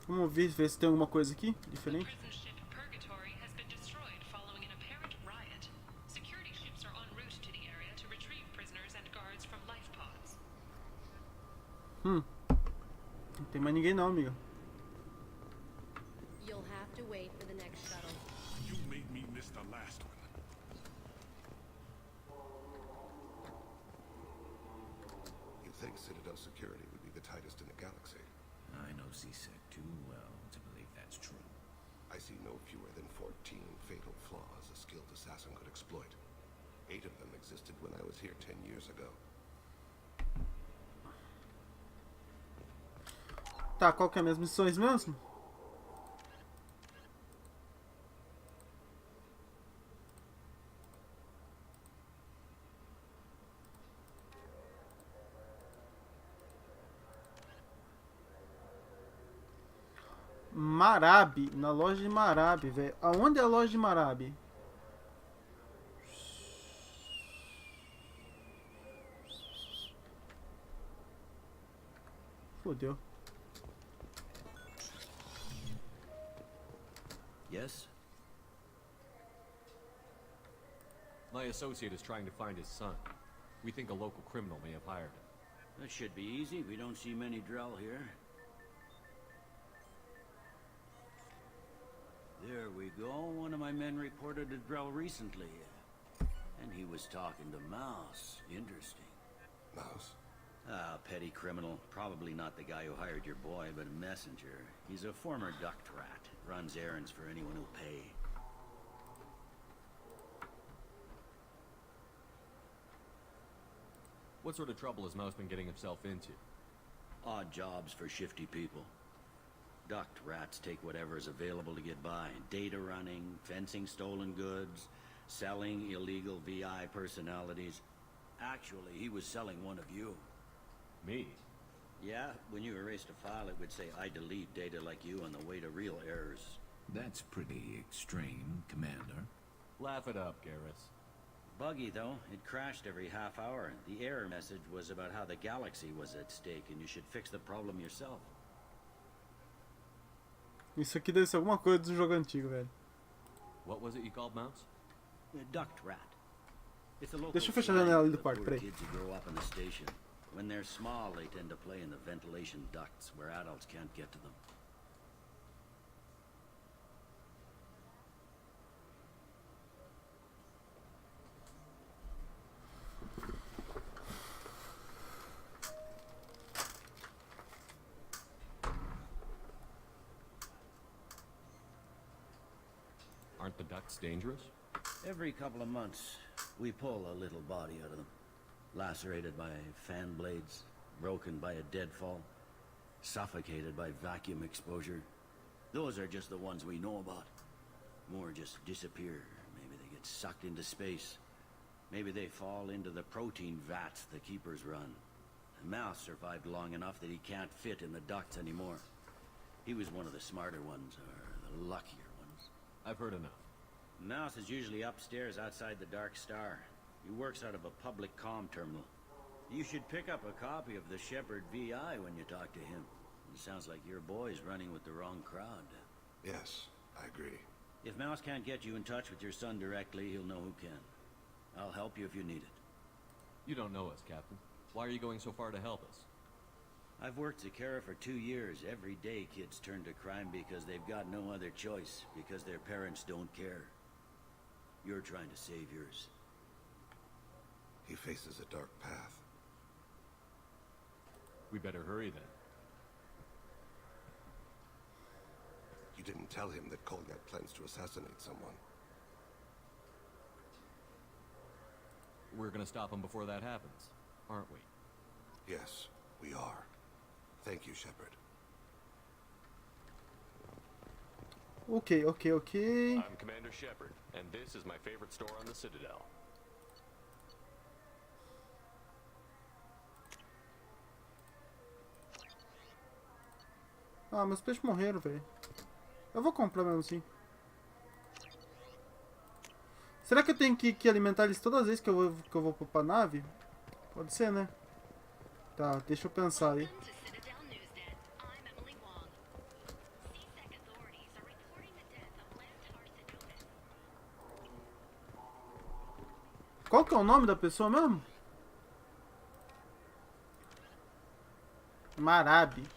Vamos ver se tem alguma coisa aqui diferente. Prison ship Purgatory has been destroyed following an apparent riot. Security ships are en route to the area to retrieve prisoners and guards from life pods. Não tem mais ninguém não, amigo. You'll have to wait for the next shuttle. You made me miss the last one. You'd think Citadel security would be the tightest in the galaxy. I know CSEC too well to believe that's true. I see no fewer than 14 fatal flaws a skilled assassin could exploit. 8 of them existed when I was here 10 years ago. Tá, qual que é as minhas missões mesmo? Marabi, na loja de Marabi, velho. Aonde é a loja de Marabi? Fodeu. Yes? My associate is trying to find his son. We think a local criminal may have hired him. That should be easy. We don't see many Drell here. There we go. One of my men reported a Drell recently. And he was talking to Mouse. Interesting. Mouse? Ah, petty criminal. Probably not the guy who hired your boy, but a messenger. He's a former duct rat. Runs errands for anyone who'll pay. What sort of trouble has Mouse been getting himself into? Odd jobs for shifty people. Duct rats take whatever is available to get by. Data running, fencing stolen goods, selling illegal VI personalities. Actually, he was selling one of you. Me? Yeah, when you erased a file, it would say, I delete data like you on the way to real errors. That's pretty extreme, Commander. Laugh it up, Garrus. Buggy, though. It crashed every half hour. The error message was about how the galaxy was at stake, and you should fix the problem yourself. Isso aqui deve ser alguma coisa do jogo antigo, velho. What was it you called Mouse? Duct rat. It's a local Deixa eu fechar a janela ali do for quarto, poor peraí. kids who grow up in the station. When they're small, they tend to play in the ventilation ducts where adults can't get to them. Aren't the ducts dangerous? Every couple of months, we pull a little body out of them. Lacerated by fan blades, broken by a deadfall, suffocated by vacuum exposure. Those are just the ones we know about. More just disappear. Maybe they get sucked into space. Maybe they fall into the protein vats the Keepers run. Mouse survived long enough that he can't fit in the ducts anymore. He was one of the smarter ones, or the luckier ones. I've heard enough. Mouse is usually upstairs outside the Dark Star. He works out of a public comm terminal. You should pick up a copy of the Shepherd VI when you talk to him. It sounds like your boy's running with the wrong crowd. Yes, I agree. If Mouse can't get you in touch with your son directly, he'll know who can. I'll help you if you need it. You don't know us, Captain. Why are you going so far to help us? I've worked at Kara for 2 years. Every day kids turn to crime because they've got no other choice, because their parents don't care. You're trying to save yours. He faces a dark path. We better hurry then. You didn't tell him that Kolyak plans to assassinate someone. We're gonna stop him before that happens, aren't we? Yes, we are. Thank you, Shepard. Ok. I'm Commander Shepard, and this is my favorite store on the Citadel. Ah, meus peixes morreram, velho. Eu vou comprar mesmo assim. Será que eu tenho que alimentar eles todas as vezes que eu vou pra nave? Pode ser, né? Tá, deixa eu pensar aí. Qual que é o nome da pessoa mesmo? Marabi.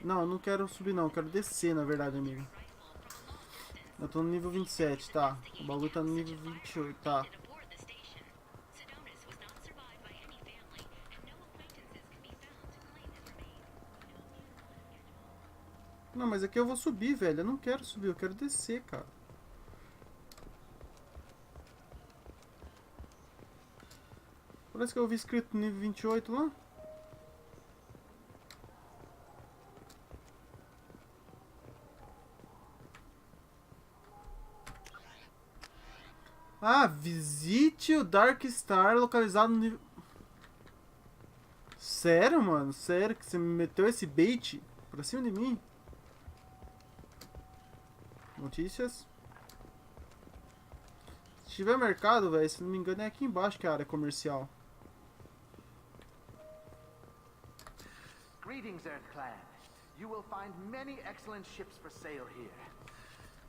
Não, eu não quero subir não, eu quero descer na verdade, amigo. Eu tô no nível 27, tá. O bagulho tá no nível 28, tá. Não, mas aqui eu vou subir, velho. Eu não quero subir, eu quero descer, cara. Parece que eu vi escrito nível 28 lá. Ah, visite o Dark Star localizado no nível... Sério, mano? Sério que você me meteu esse bait pra cima de mim? Notícias. Se tiver mercado, velho, se não me engano é aqui embaixo que é a área comercial. Greetings, Earth-clan. You will find many excellent ships for sale here.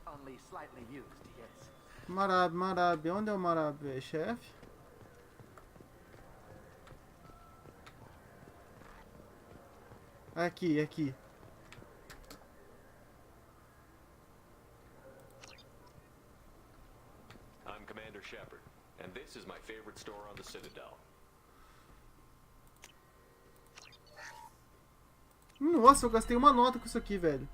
Only slightly used, yes. Marabi. Onde é o Marabi, velho? Chefe? Aqui. I'm Commander Shepard, and this is my favorite store on the Citadel. Nossa, eu gastei uma nota com isso aqui, velho.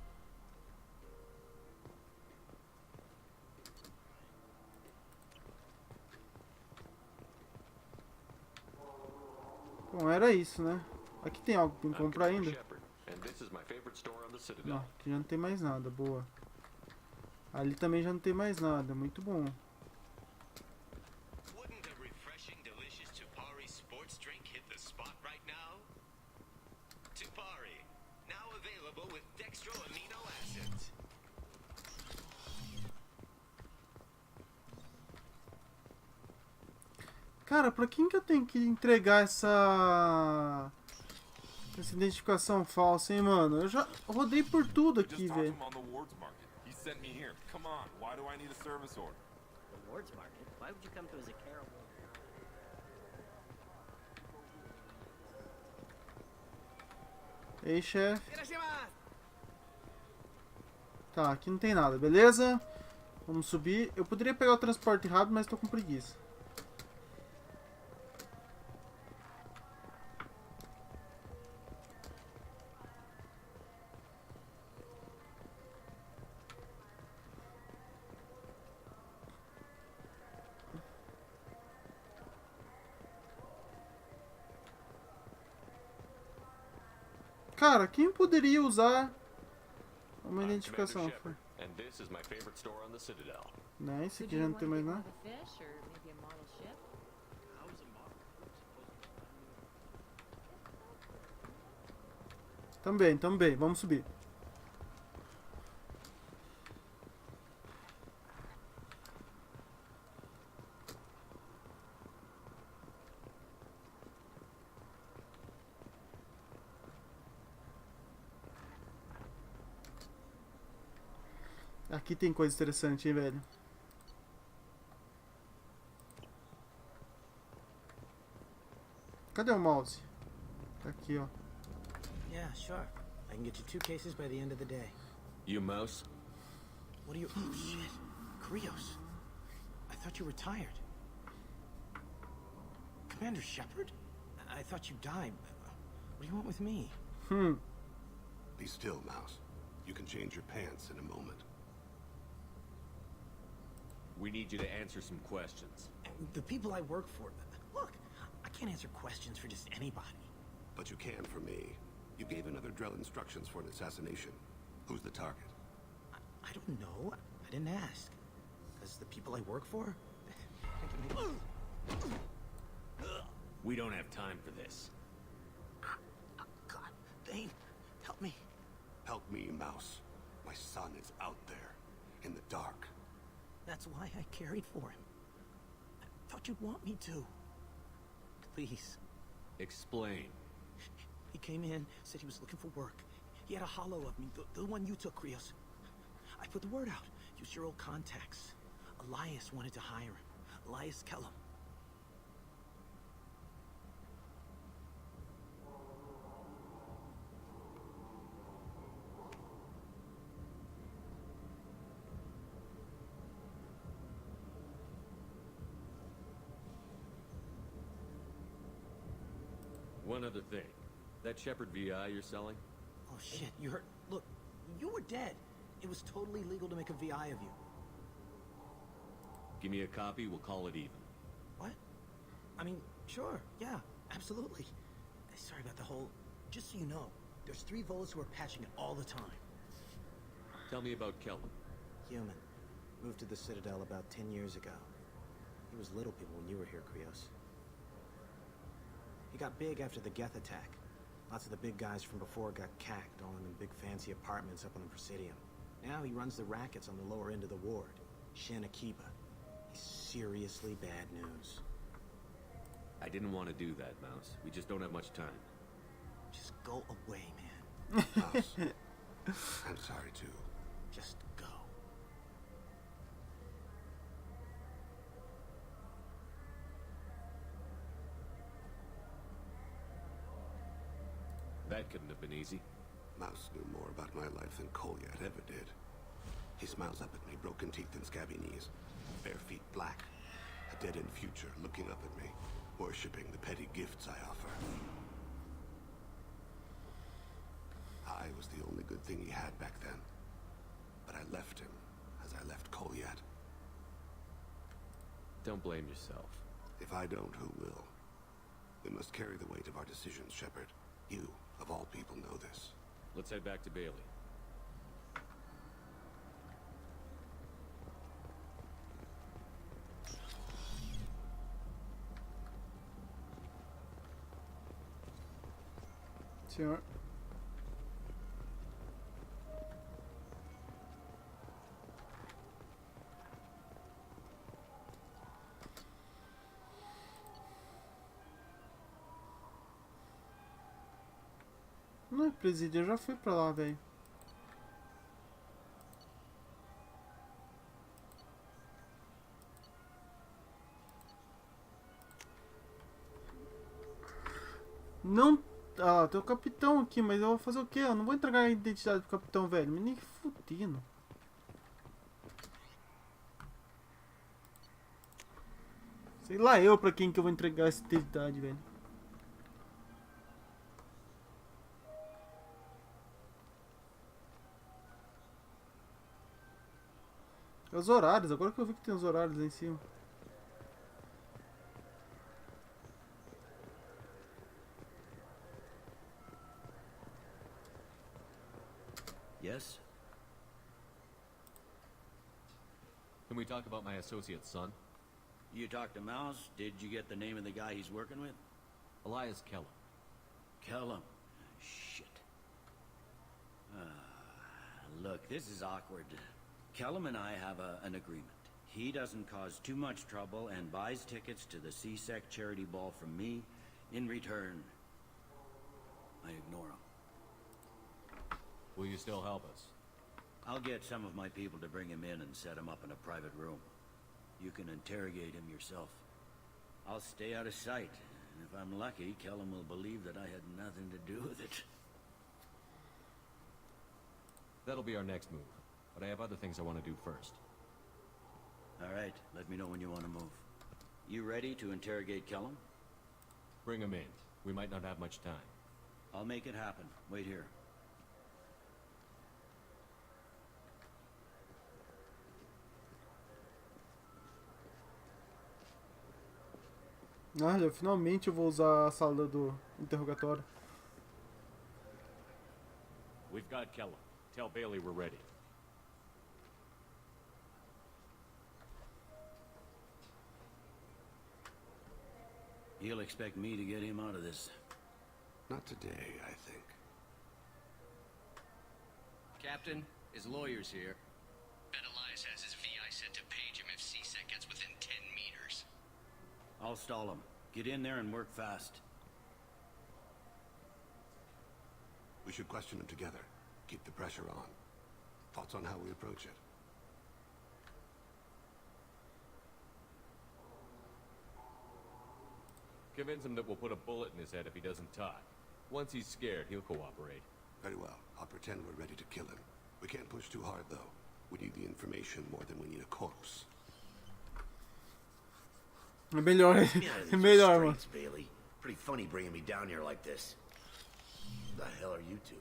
Bom, era isso, né? Aqui tem algo pra comprar ainda? Não, aqui já não tem mais nada, boa. Ali também já não tem mais nada, muito bom. Cara, pra quem que eu tenho que entregar essa identificação falsa, hein, mano? Eu já rodei por tudo aqui, velho. Ei, chefe. Tá, aqui não tem nada, beleza? Vamos subir. Eu poderia pegar o transporte rápido, mas tô com preguiça. Cara, quem poderia usar uma identificação? Não, esse aqui já não tem mais nada. Também, vamos subir. Aqui tem coisa interessante, hein, velho? Cadê o mouse? Tá aqui, ó. Yeah, sure. I can get you 2 cases by the end of the day. You mouse? What are you... Oh, shit. Krios. I thought you retired. Commander Shepard? I thought you died. What do you want with me? Be still, Mouse. You can change your pants in a moment. We need you to answer some questions. The people I work for... Look, I can't answer questions for just anybody. But you can for me. You gave another Drell instructions for an assassination. Who's the target? I don't know. I didn't ask. Because the people I work for... We don't have time for this. God, Thane, help me. Help me, Mouse. My son is out there, in the dark. That's why I carried for him. I thought you'd want me to. Please. Explain. He came in, said he was looking for work. He had a hollow of me, the one you took, Krios. I put the word out. Used your old contacts. Elias wanted to hire him. Elias Kellum. One other thing. That Shepard VI you're selling? Oh shit, you heard... Look, you were dead. It was totally legal to make a VI of you. Give me a copy, we'll call it even. What? I mean, sure, yeah, absolutely. Sorry about the whole... Just so you know, there's 3 Volus who are patching it all the time. Tell me about Kellum. Human. Moved to the Citadel about 10 years ago. He was little people when you were here, Krios. He got big after the Geth attack. Lots of the big guys from before got cacked, all in them big fancy apartments up on the Presidium. Now he runs the rackets on the lower end of the ward. Shin Akiba. He's seriously bad news. I didn't want to do that, Mouse. We just don't have much time. Just go away, man. Mouse. I'm sorry, too. Just go. That couldn't have been easy. Mouse knew more about my life than Kolyat ever did. He smiles up at me, broken teeth and scabby knees. Bare feet black. A dead-end future looking up at me, worshipping the petty gifts I offer. I was the only good thing he had back then. But I left him, as I left Kolyat. Don't blame yourself. If I don't, who will? We must carry the weight of our decisions, Shepard. You, of all people, know this. Let's head back to Bailey. Senhor. Não é presídio, eu já fui pra lá, velho. Não. Ah, tem o capitão aqui, mas eu vou fazer o quê? Eu não vou entregar a identidade pro capitão, velho. Me nem fudendo. Sei lá eu pra quem que eu vou entregar essa identidade, velho. Os horários, agora que eu vi que tem os horários lá em cima. Yes? Can we talk about my associate's son? You talked to Mouse? Did you get the name of the guy he's working with? Elias Kellum. Kellum? Shit. Look, this is awkward. Kellum and I have an agreement. He doesn't cause too much trouble and buys tickets to the C-Sec charity ball from me. In return, I ignore him. Will you still help us? I'll get some of my people to bring him in and set him up in a private room. You can interrogate him yourself. I'll stay out of sight, and if I'm lucky, Kellum will believe that I had nothing to do with it. That'll be our next move, but I have other things I want to do first. All right, let me know when you want to move. You ready to interrogate Kellum? Bring him in. We might not have much time. I'll make it happen. Wait here. Olha, finalmente eu vou usar a sala do interrogatório. We've got Kellum. Tell Bailey we're ready. He'll expect me to get him out of this. Not today, I think. Captain, his lawyer's here. Bet Elias has his VI set to page him if C-Sec gets within 10 meters. I'll stall him. Get in there and work fast. We should question him together. Keep the pressure on. Thoughts on how we approach it? Convince him that we'll put a bullet in his head if he doesn't talk. Once he's scared, he'll cooperate. Very well. I'll pretend we're ready to kill him. We can't push too hard, though. We need the information more than we need a corpse. É melhor, é melhor, mano. Bailey. Pretty funny bringing me down here like this. Who the hell are you two?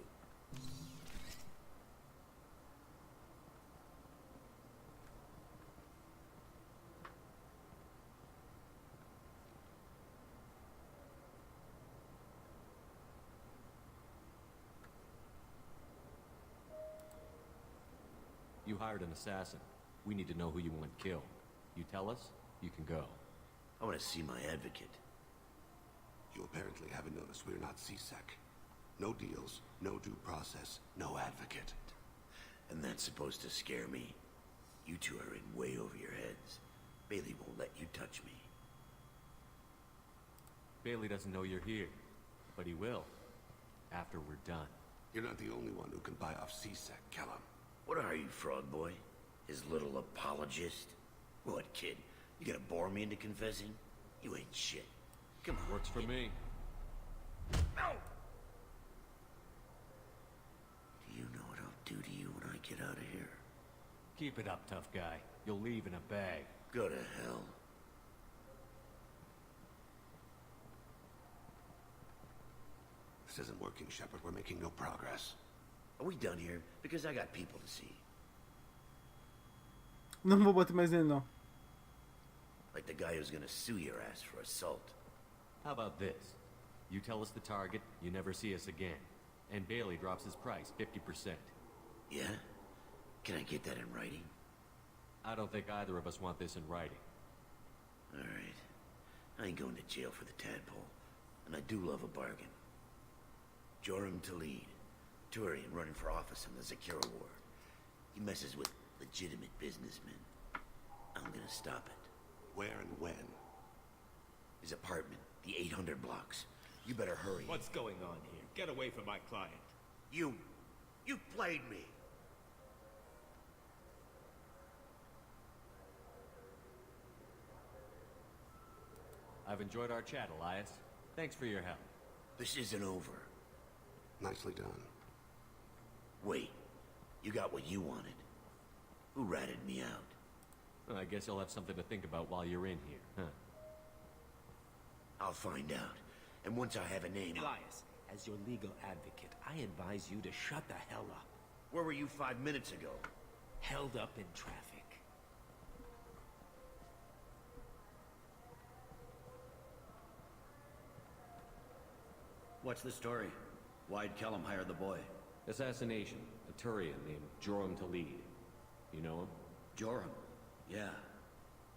You hired an assassin. We need to know who you want killed. You tell us, you can go. I want to see my advocate. You apparently haven't noticed we're not C-Sec. No deals, no due process, no advocate. And that's supposed to scare me. You two are in way over your heads. Bailey won't let you touch me. Bailey doesn't know you're here, but he will. After we're done. You're not the only one who can buy off C-Sec, Kellum. What are you, Frog Boy? His little apologist? What, kid? You gonna bore me into confessing? You ain't shit. Come on. Works for me. No! Do you know what I'll do to you when I get out of here? Keep it up, tough guy. You'll leave in a bag. Go to hell. This isn't working, Shepard. We're making no progress. Are we done here? Because I got people to see. Não vou bater mais nele, não. Like the guy who's gonna sue your ass for assault. How about this? You tell us the target, you never see us again. And Bailey drops his price 50%. Yeah? Can I get that in writing? I don't think either of us want this in writing. Alright. I ain't going to jail for the tadpole. And I do love a bargain. Joram Talid. Turian running for office in the Secure Ward. He messes with legitimate businessmen. I'm gonna stop it. Where and when? His apartment, the 800 blocks. You better hurry. What's going on here? Get away from my client. You played me. I've enjoyed our chat, Elias. Thanks for your help. This isn't over. Nicely done. Wait, you got what you wanted. Who ratted me out? I guess you'll have something to think about while you're in here, huh? I'll find out. And once I have a name... Elias, as your legal advocate, I advise you to shut the hell up. Where were you 5 minutes ago? Held up in traffic. What's the story? Why'd Kellum hire the boy? Assassination. A Turian named Joram Talid. You know him? Joram? Yeah.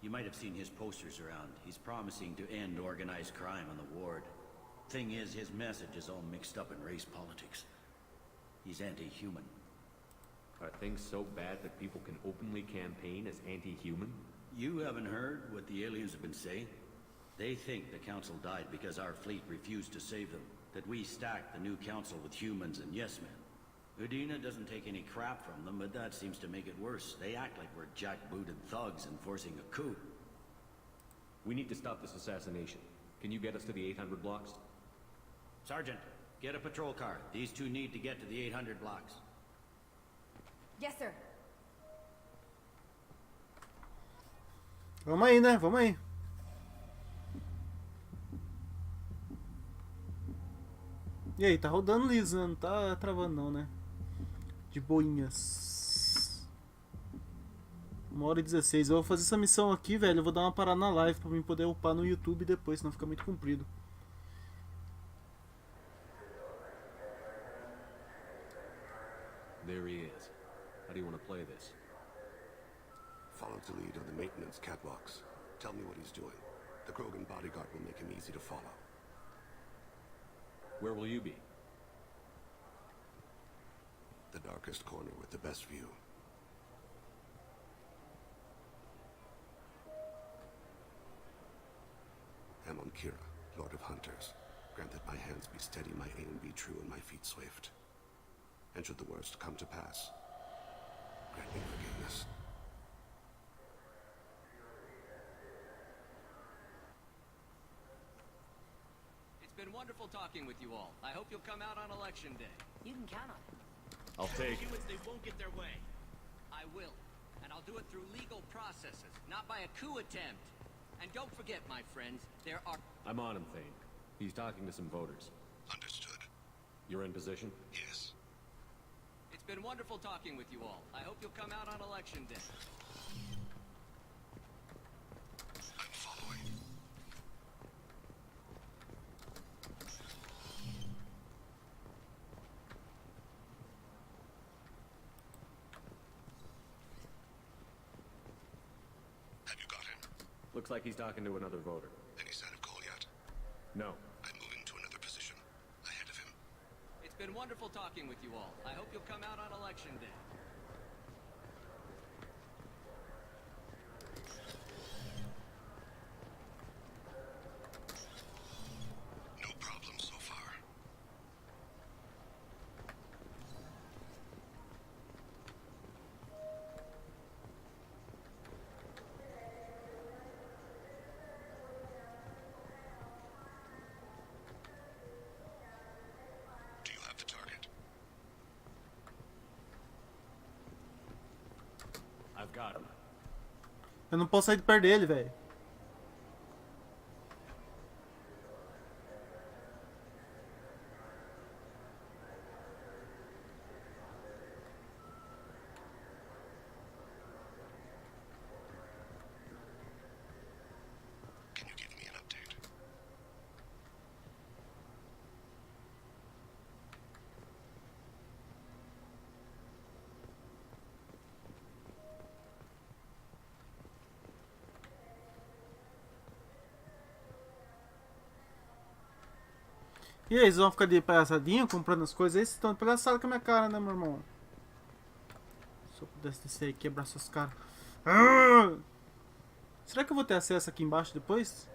You might have seen his posters around. He's promising to end organized crime on the ward. Thing is, his message is all mixed up in race politics. He's anti-human. Are things so bad that people can openly campaign as anti-human? You haven't heard what the aliens have been saying? They think the Council died because our fleet refused to save them. That we stacked the new Council with humans and yes-men. Udina doesn't take any crap from them, but that seems to make it worse. They act like we're jackbooted thugs enforcing a coup. We need to stop this assassination. Can you get us to the 800 blocks? Sergeant, get a patrol car. These two need to get to the 800 blocks. Yes, sir. Vamos aí, né? Vamos aí. E aí, tá rodando liso, né? Não tá travando não, né? De boinhas. 1h16. Eu vou fazer essa missão aqui, velho. Eu vou dar uma parada na live pra mim poder upar no YouTube depois, senão fica muito comprido. There he is. How do you want to play this? Follow the lead on the maintenance catwalks. Tell me what he's doing. The Krogan bodyguard will make him easy to follow. Where will you be? The darkest corner with the best view. Amon Kira, Lord of Hunters. Grant that my hands be steady, my aim be true, and my feet swift. And should the worst come to pass, grant me forgiveness. It's been wonderful talking with you all. I hope you'll come out on election day. You can count on it. I'll take it. They won't get their way. I will. And I'll do it through legal processes, not by a coup attempt. And don't forget, my friends, there are... I'm on him, Thane. He's talking to some voters. Understood. You're in position? Yes. It's been wonderful talking with you all. I hope you'll come out on election day. I'm following. Have you got him? Looks like he's talking to another voter. Any sign of Kolyat? No. I'm moving to another position. Ahead of him. It's been wonderful talking with you all. I hope you'll come out on election day. No problem so far. Do you have the target? I've got him. Eu não posso sair de perto dele, velho. Can you give me an update? E aí, eles vão ficar de palhaçadinha comprando as coisas aí? Vocês estão de palhaçada com a minha cara, né, meu irmão? Se eu pudesse descer aí e quebrar suas caras. Ah! Será que eu vou ter acesso aqui embaixo depois?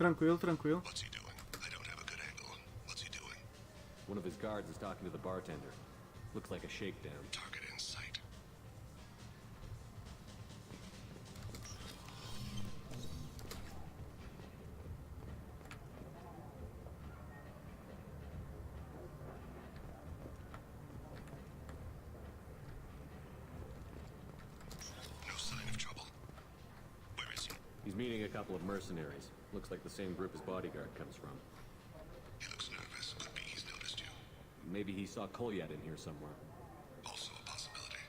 Tranquilo, tranquilo. What's he doing? I don't have a good angle. What's he doing? One of his guards is talking to the bartender. Looks like a shakedown. Target in sight. No sign of trouble. Where is he? He's meeting a couple of mercenaries. Looks like the same group his bodyguard comes from. He looks nervous. Could be he's noticed you. Maybe he saw Kolyat in here somewhere. Also a possibility.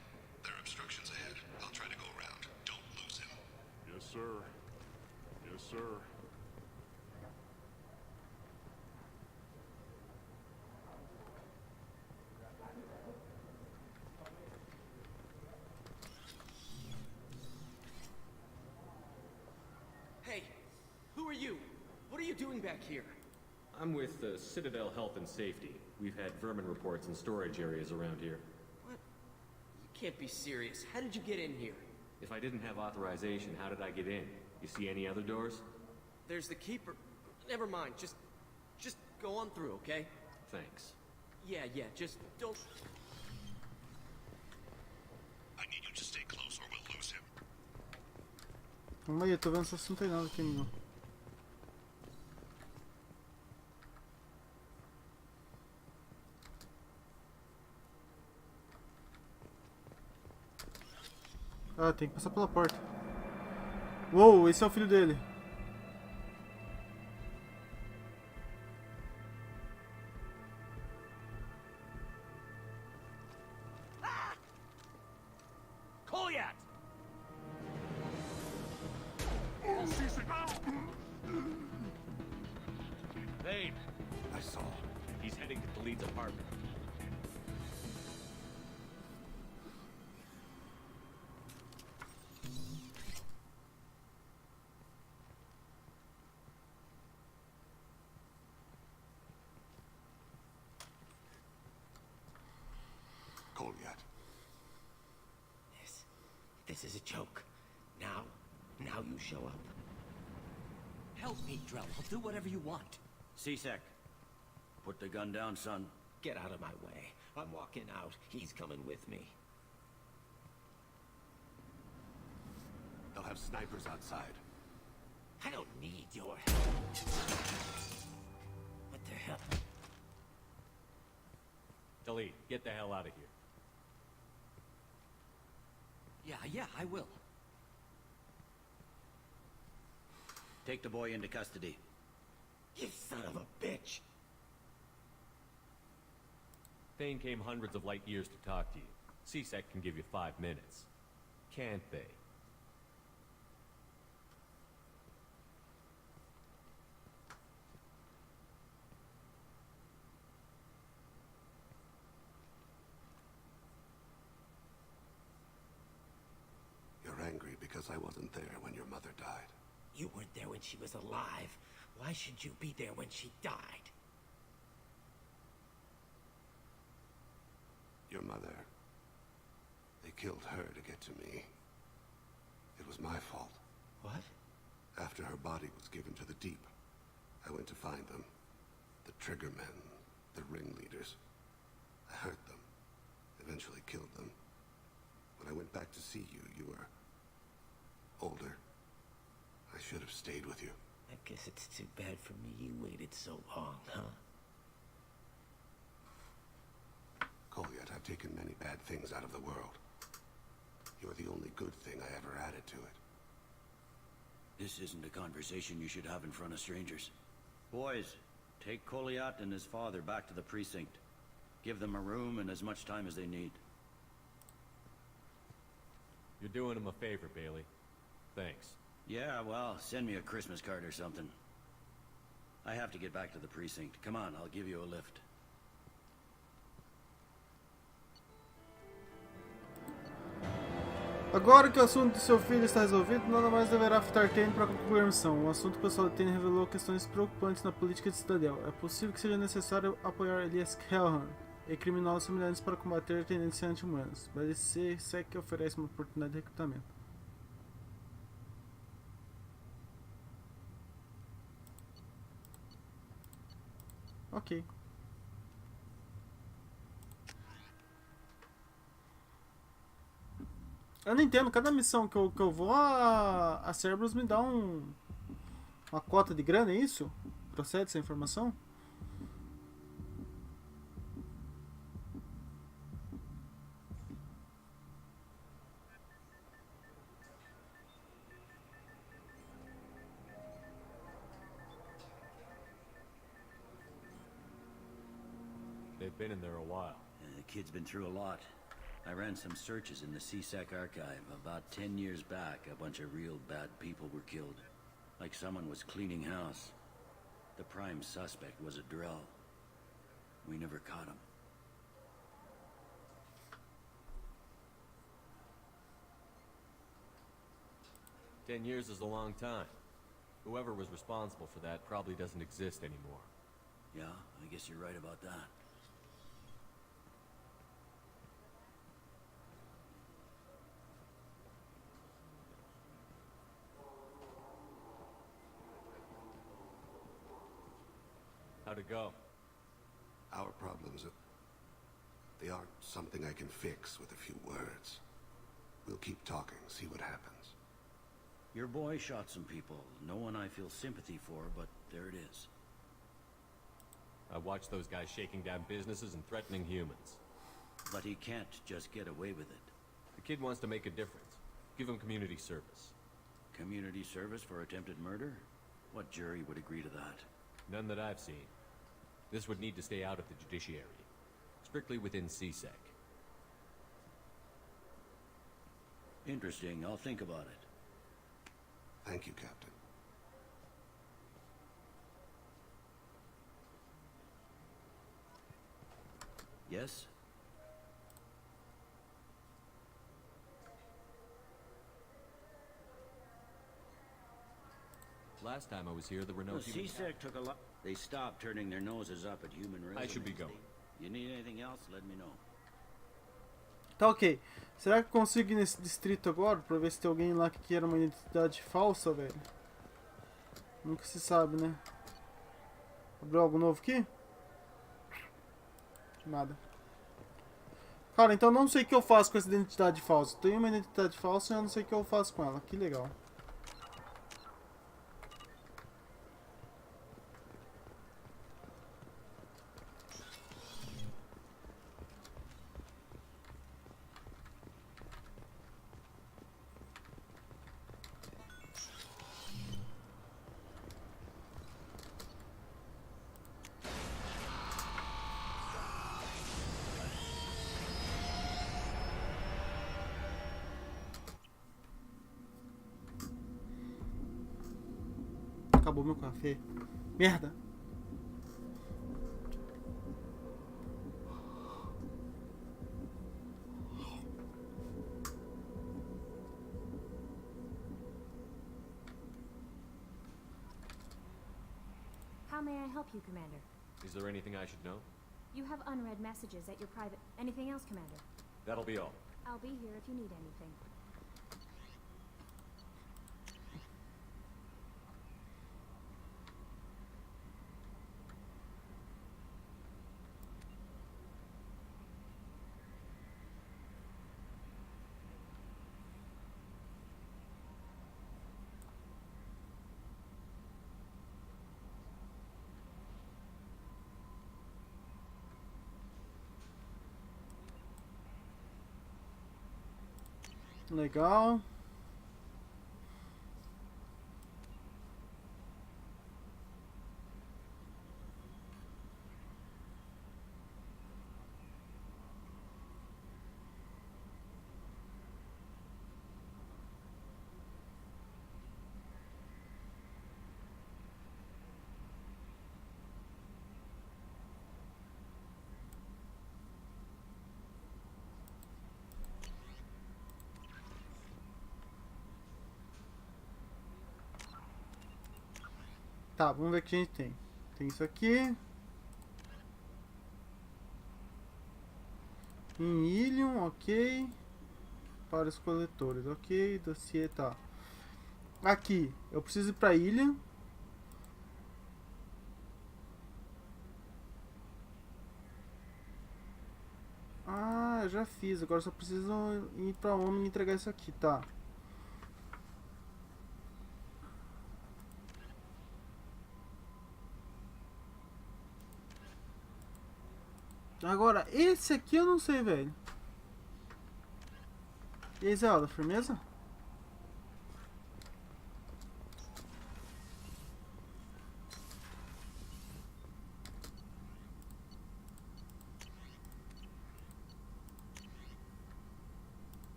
There are obstructions ahead. I'll try to go around. Don't lose him. sir. Yes, sir. Hey, who are you? What are you doing back here? I'm with the Citadel Health and Safety. We've had vermin reports in storage areas around here. What? You can't be serious. How did you get in here? If I didn't have authorization, how did I get in? You see any other doors? There's the keeper. Never mind. Just go on through, okay? Thanks. Yeah, just don't... I need you to stay close or we'll lose him. Calma aí, eu tô vendo se não tem nada aqui, não. Ah, tem que passar pela porta. Uou, esse é o filho dele. Kolyat! Thane! I saw. He's heading to the lead's apartment. Kolyat. This is a joke. Now you show up. Help me, Drell. I'll do whatever you want. C-Sec, put the gun down, son. Get out of my way. I'm walking out. He's coming with me. They'll have snipers outside. I don't need your help. What the hell? Delete. Get the hell out of here. Yeah, I will. Take the boy into custody. You son of a bitch! Thane came hundreds of light years to talk to you. C-Sec can give you 5 minutes. Can't they? You're angry because I wasn't there when your mother died. You weren't there when she was alive. Why should you be there when she died? Your mother. They killed her to get to me. It was my fault. What? After her body was given to the Deep, I went to find them. The Triggermen, the ringleaders. I hurt them. Eventually killed them. When I went back to see you, you were older. I should have stayed with you. I guess it's too bad for me you waited so long, huh? Kolyat, I've taken many bad things out of the world. You're the only good thing I ever added to it. This isn't a conversation you should have in front of strangers. Boys, take Kolyat and his father back to the precinct. Give them a room and as much time as they need. You're doing him a favor, Bailey. Thanks. Yeah, well, send me a Christmas card or something. I have to get back to the precinct. Come on, I'll give you a lift. Agora que o assunto do seu filho está resolvido, nada mais deverá afetar Thane para concluir a missão. O assunto pessoal de Thane revelou questões preocupantes na política de Citadel. É possível que seja necessário apoiar Elias Callahan e criminosos semelhantes para combater tendências anti-humanas, mas esse SEC oferece uma oportunidade de recrutamento. Ok. Eu não entendo, cada missão que eu vou, a Cerberus me dá uma cota de grana, é isso? Procede essa informação? They've been in there a while. The kid's been through a lot. I ran some searches in the CSEC archive. About 10 years back, a bunch of real bad people were killed. Like someone was cleaning house. The prime suspect was a Drell. We never caught him. "10 years is a long time. Whoever was responsible for that probably doesn't exist anymore." Yeah, I guess you're right about that. How'd it go? Our problems they aren't something I can fix with a few words. We'll keep talking, see what happens. Your boy shot some people. No one I feel sympathy for, but there it is. I watched those guys shaking down businesses and threatening humans. But he can't just get away with it. The kid wants to make a difference. Give him community service. Community service for attempted murder? What jury would agree to that? None that I've seen. This would need to stay out of the judiciary. Strictly within CSEC. Interesting. I'll think about it. Thank you, Captain. Yes? Last time I was here, there were no human... CSEC took a lot... They stopped turning their noses up at human rights. I should be going. You need anything else, let me know. Tá ok. Será que eu consigo ir nesse distrito agora? Pra ver se tem alguém lá que queira uma identidade falsa, velho? Nunca se sabe, né? Abriu algo novo aqui? Nada. Cara, então não sei o que eu faço com essa identidade falsa. Tenho uma identidade falsa e eu não sei o que eu faço com ela. Que legal. Acabou meu café. Merda. How may I help you, Commander? Is there anything I should know? You have unread messages at your private... Anything else, Commander? That'll be all. I'll be here if you need anything. Legal. Tá, vamos ver o que a gente tem. Tem isso aqui. Em Ilium, ok. Para os coletores, ok. Dossiê, tá. Aqui, eu preciso ir pra ilha. Ah, eu já fiz. Agora só preciso ir pra Omni e entregar isso aqui, tá. Agora, esse aqui eu não sei, velho. E aí, Zelda, firmeza?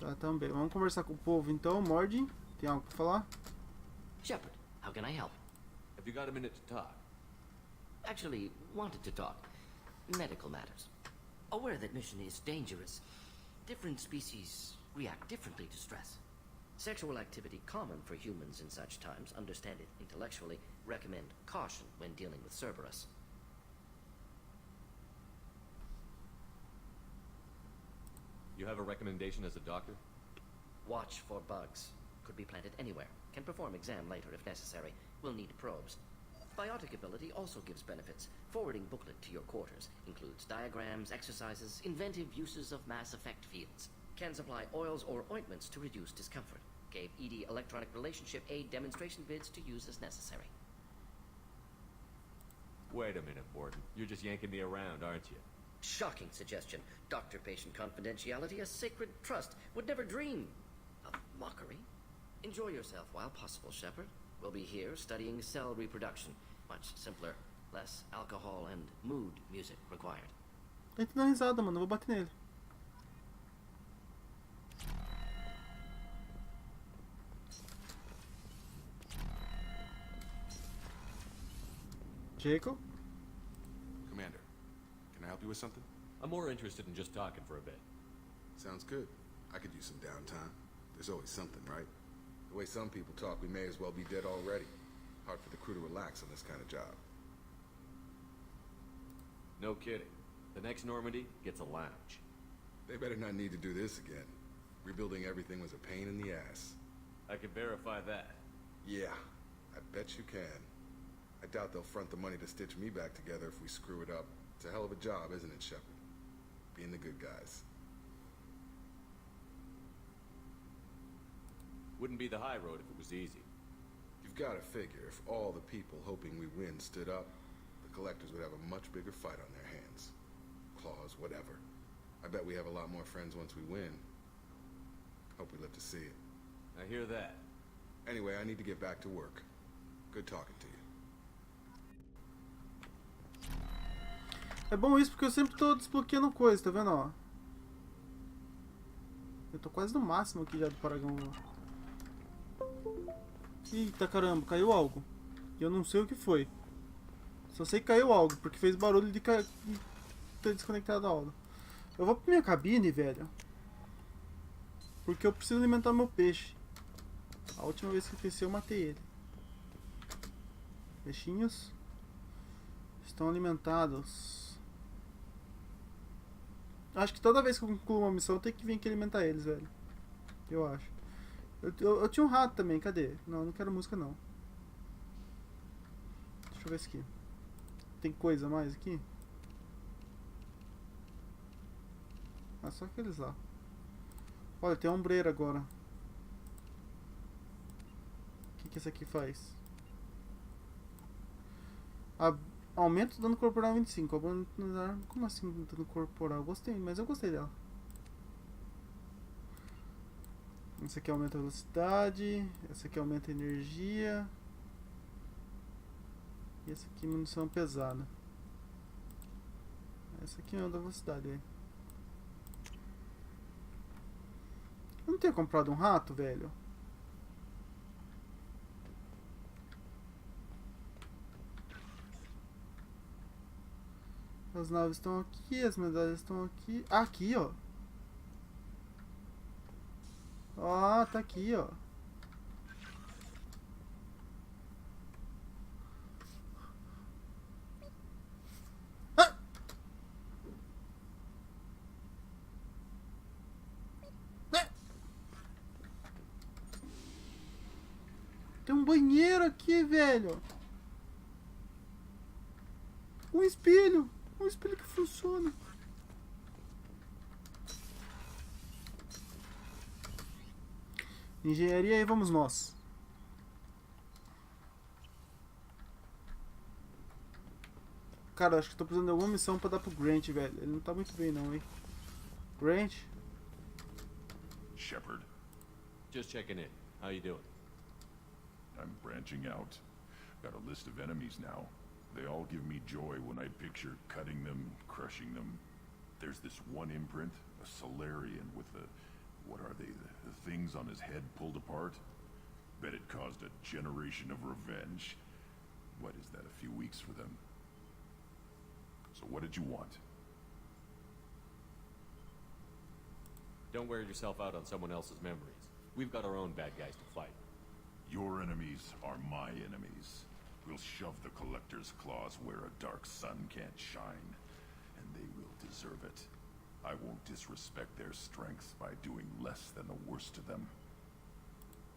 Tá, também. Vamos conversar com o povo então. Mord, tem algo pra falar? Shepard, how can I help? Have you got a minute to talk? Actually, wanted to talk. Medical matters. Aware that mission is dangerous. Different species react differently to stress. Sexual activity common for humans in such times. Understand it intellectually. Recommend caution when dealing with Cerberus. You have a recommendation as a doctor? Watch for bugs. Could be planted anywhere. Can perform exam later if necessary. Will need probes. Biotic ability also gives benefits. Forwarding booklet to your quarters. Includes diagrams, exercises, inventive uses of mass effect fields. Can supply oils or ointments to reduce discomfort. Gave ED electronic relationship aid demonstration vids to use as necessary. Wait a minute, Borden. You're just yanking me around, aren't you? Shocking suggestion. Doctor-patient confidentiality, a sacred trust. Would never dream of mockery. Enjoy yourself while possible, Shepard. We'll be here studying cell reproduction. Much simpler. Less alcohol and mood music required. Ele tá dando risada, mano. Eu vou bater nele. Jacob? Commander, can I help you with something? I'm more interested in just talking for a bit. Sounds good. I could use some downtime. There's always something, right? The way some people talk, we may as well be dead already. Hard for the crew to relax on this kind of job. No kidding. The next Normandy gets a lounge. They better not need to do this again. Rebuilding everything was a pain in the ass. I can verify that. Yeah, I bet you can. I doubt they'll front the money to stitch me back together if we screw it up. It's a hell of a job, isn't it, Shepard? Being the good guys. Wouldn't be the high road if it was easy. You've got to figure, if all the people hoping we win stood up, the Collectors would have a much bigger fight on their hands. Claws, whatever. I bet we have a lot more friends once we win. Hope we live to see it. I hear that. Anyway, I need to get back to work. Good talking to you. É bom isso porque eu sempre tô desbloqueando coisa, tá vendo, ó? Eu tô quase no máximo aqui já do Paragão. Eita caramba, caiu algo. E eu não sei o que foi. Só sei que caiu algo, porque fez barulho de ter desconectado a aula. Eu vou pra minha cabine, velho. Porque eu preciso alimentar meu peixe. A última vez que eu cresci eu matei ele. Peixinhos estão alimentados. Acho que toda vez que eu concluo uma missão eu tenho que vir aqui alimentar eles, velho. Eu acho. Eu tinha um rato também, cadê? Não, não quero música não. Deixa eu ver isso aqui. Tem coisa a mais aqui? Ah, só aqueles lá. Olha, tem a ombreira agora. O que esse aqui faz? Aumenta o dano corporal 25. Como assim dano corporal? Gostei, mas eu gostei dela. Esse aqui aumenta a velocidade. Esse aqui aumenta a energia. E esse aqui munição pesada. Esse aqui aumenta a velocidade aí. Eu não tinha comprado um rato, velho. As naves estão aqui, as medalhas estão aqui. Ah, aqui, ó. Ah, tá aqui, ó. Ah! Tem um banheiro aqui, velho. Um espelho. Um espelho que funciona. Engenharia, aí vamos nós. Cara, acho que tô precisando de alguma missão pra dar pro Grant, velho. Ele não tá muito bem não, hein. Grant? Shepard. Just checking in. How you doing? I'm branching out. Got a list of enemies now. They all give me joy when I picture cutting them, crushing them. There's this one imprint, a Solarian with a What are they? The things on his head pulled apart? Bet it caused a generation of revenge. What is that, a few weeks for them? So what did you want? Don't wear yourself out on someone else's memories. We've got our own bad guys to fight. Your enemies are my enemies. We'll shove the Collector's claws where a dark sun can't shine, and they will deserve it. I won't disrespect their strength by doing less than the worst to them.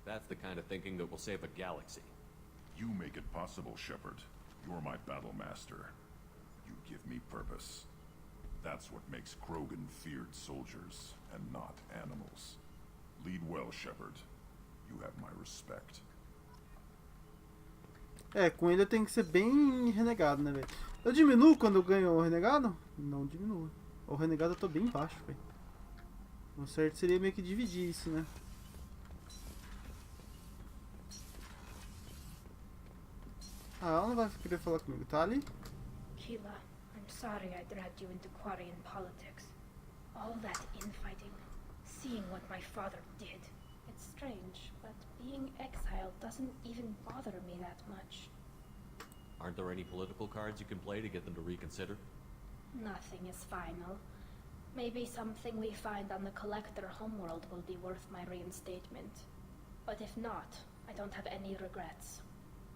That's the kind of thinking that will save a galaxy. You make it possible, Shepard. You're my battle master. You give me purpose. That's what makes Krogan feared soldiers, and not animals. Lead well, Shepard. You have my respect. É, com ele eu tenho que ser bem renegado, né, velho? Eu diminuo quando eu ganho o renegado? Não diminuo. O renegado eu tô bem baixo, velho. O certo seria meio que dividir isso, né? Ah, ela não vai querer falar comigo, tá ali? Keela, I'm sorry I dragged you into Quarian politics. All that infighting, seeing what my father did. It's strange, but being exiled doesn't even bother me that much. Aren't there any political cards you can play to get them to reconsider? Nothing is final. Maybe something we find on the Collector homeworld will be worth my reinstatement. But if not, I don't have any regrets.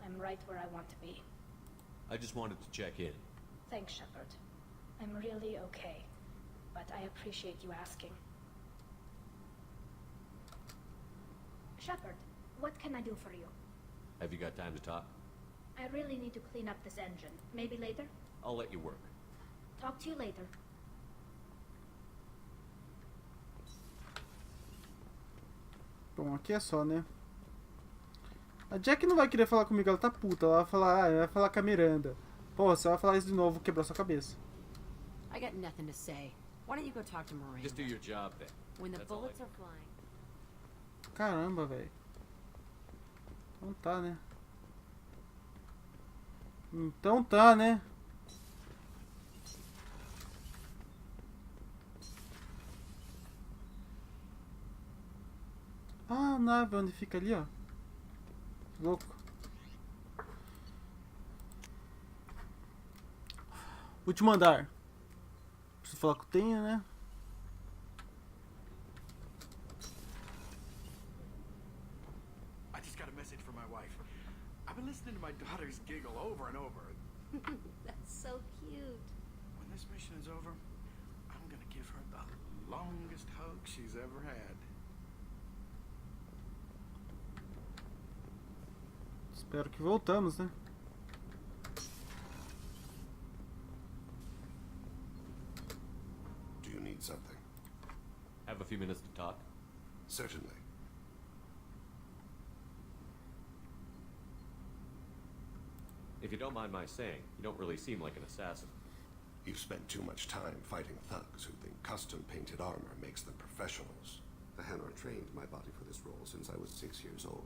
I'm right where I want to be. I just wanted to check in. Thanks, Shepard. I'm really okay, but I appreciate you asking. Shepard, what can I do for you? Have you got time to talk? I really need to clean up this engine. Maybe later? I'll let you work. Talk to you later. Bom, aqui é só, né? A Jack não vai querer falar comigo, ela tá puta. Ela vai falar, vai falar com a Miranda. Pô, você vai falar isso de novo, quebrar sua cabeça. I got nothing to say. Why don't you go talk to Miranda? Just do your job then. When the That's all I bullets are flying. Caramba, velho. Então tá, né? Então tá, né? Ah, a nave onde fica ali, ó. Louco. Último andar. Preciso falar com o Tenha, né? I just got a message from my wife. I've been listening to my daughters giggle over and over. That's so cute. When this mission is over, I'm gonna give her the longest hug she's ever had. Espero que voltamos, né? Do you need something? Have a few minutes to talk? Certainly. If you don't mind my saying, you don't really seem like an assassin. You've spent too much time fighting thugs who think custom-painted armor makes them professionals. The Hanar trained my body for this role since I was 6 years old.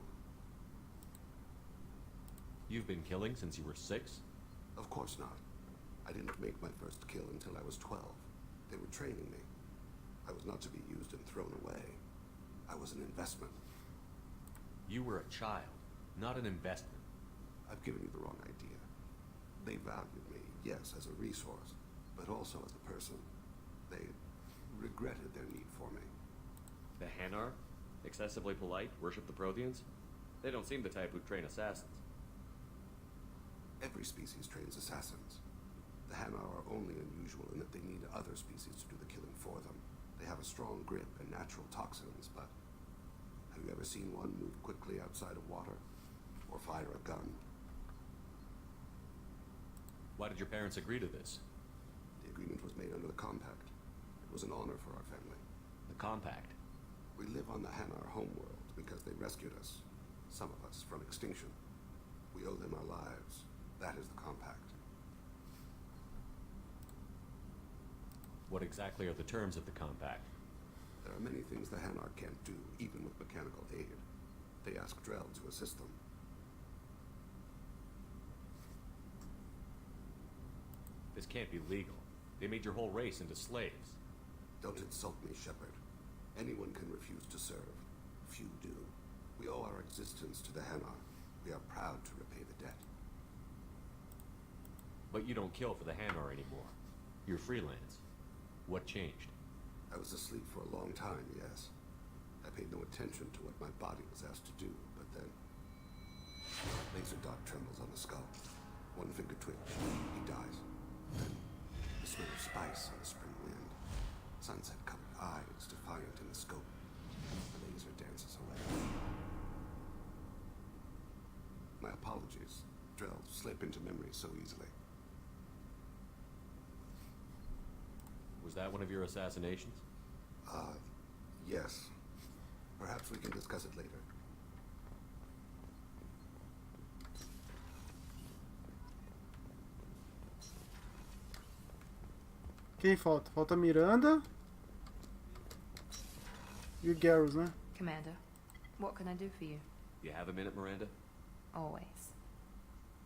You've been killing since you were 6? Of course not. I didn't make my first kill until I was 12. They were training me. I was not to be used and thrown away. I was an investment. You were a child, not an investment. I've given you the wrong idea. They valued me, yes, as a resource, but also as a person. They regretted their need for me. The Hanar? Excessively polite, worship the Protheans? They don't seem the type who train assassins. Every species trains assassins. The Hanar are only unusual in that they need other species to do the killing for them. They have a strong grip and natural toxins, but have you ever seen one move quickly outside of water? Or fire a gun? Why did your parents agree to this? The agreement was made under the Compact. It was an honor for our family. The Compact? We live on the Hanar homeworld because they rescued us, some of us, from extinction. We owe them our lives. That is the Compact. What exactly are the terms of the Compact? There are many things the Hanar can't do, even with mechanical aid. They ask Drell to assist them. This can't be legal. They made your whole race into slaves. Don't insult me, Shepard. Anyone can refuse to serve. Few do. We owe our existence to the Hanar. We are proud to repay the debt. But you don't kill for the Hanar anymore. You're freelance. What changed? I was asleep for a long time, yes. I paid no attention to what my body was asked to do, but then... Laser dot trembles on the skull. One finger twitch. He dies. Then, the smell of spice on the spring wind. Sunset-colored eyes defiant in the scope. The laser dances away. My apologies. Drell slip into memory so easily. Was that one of your assassinations? Yes. Perhaps we can discuss it later. Quem falta? Falta a Miranda e o Garrus, né? Commander, what can I do for you? You have a minute, Miranda? Always.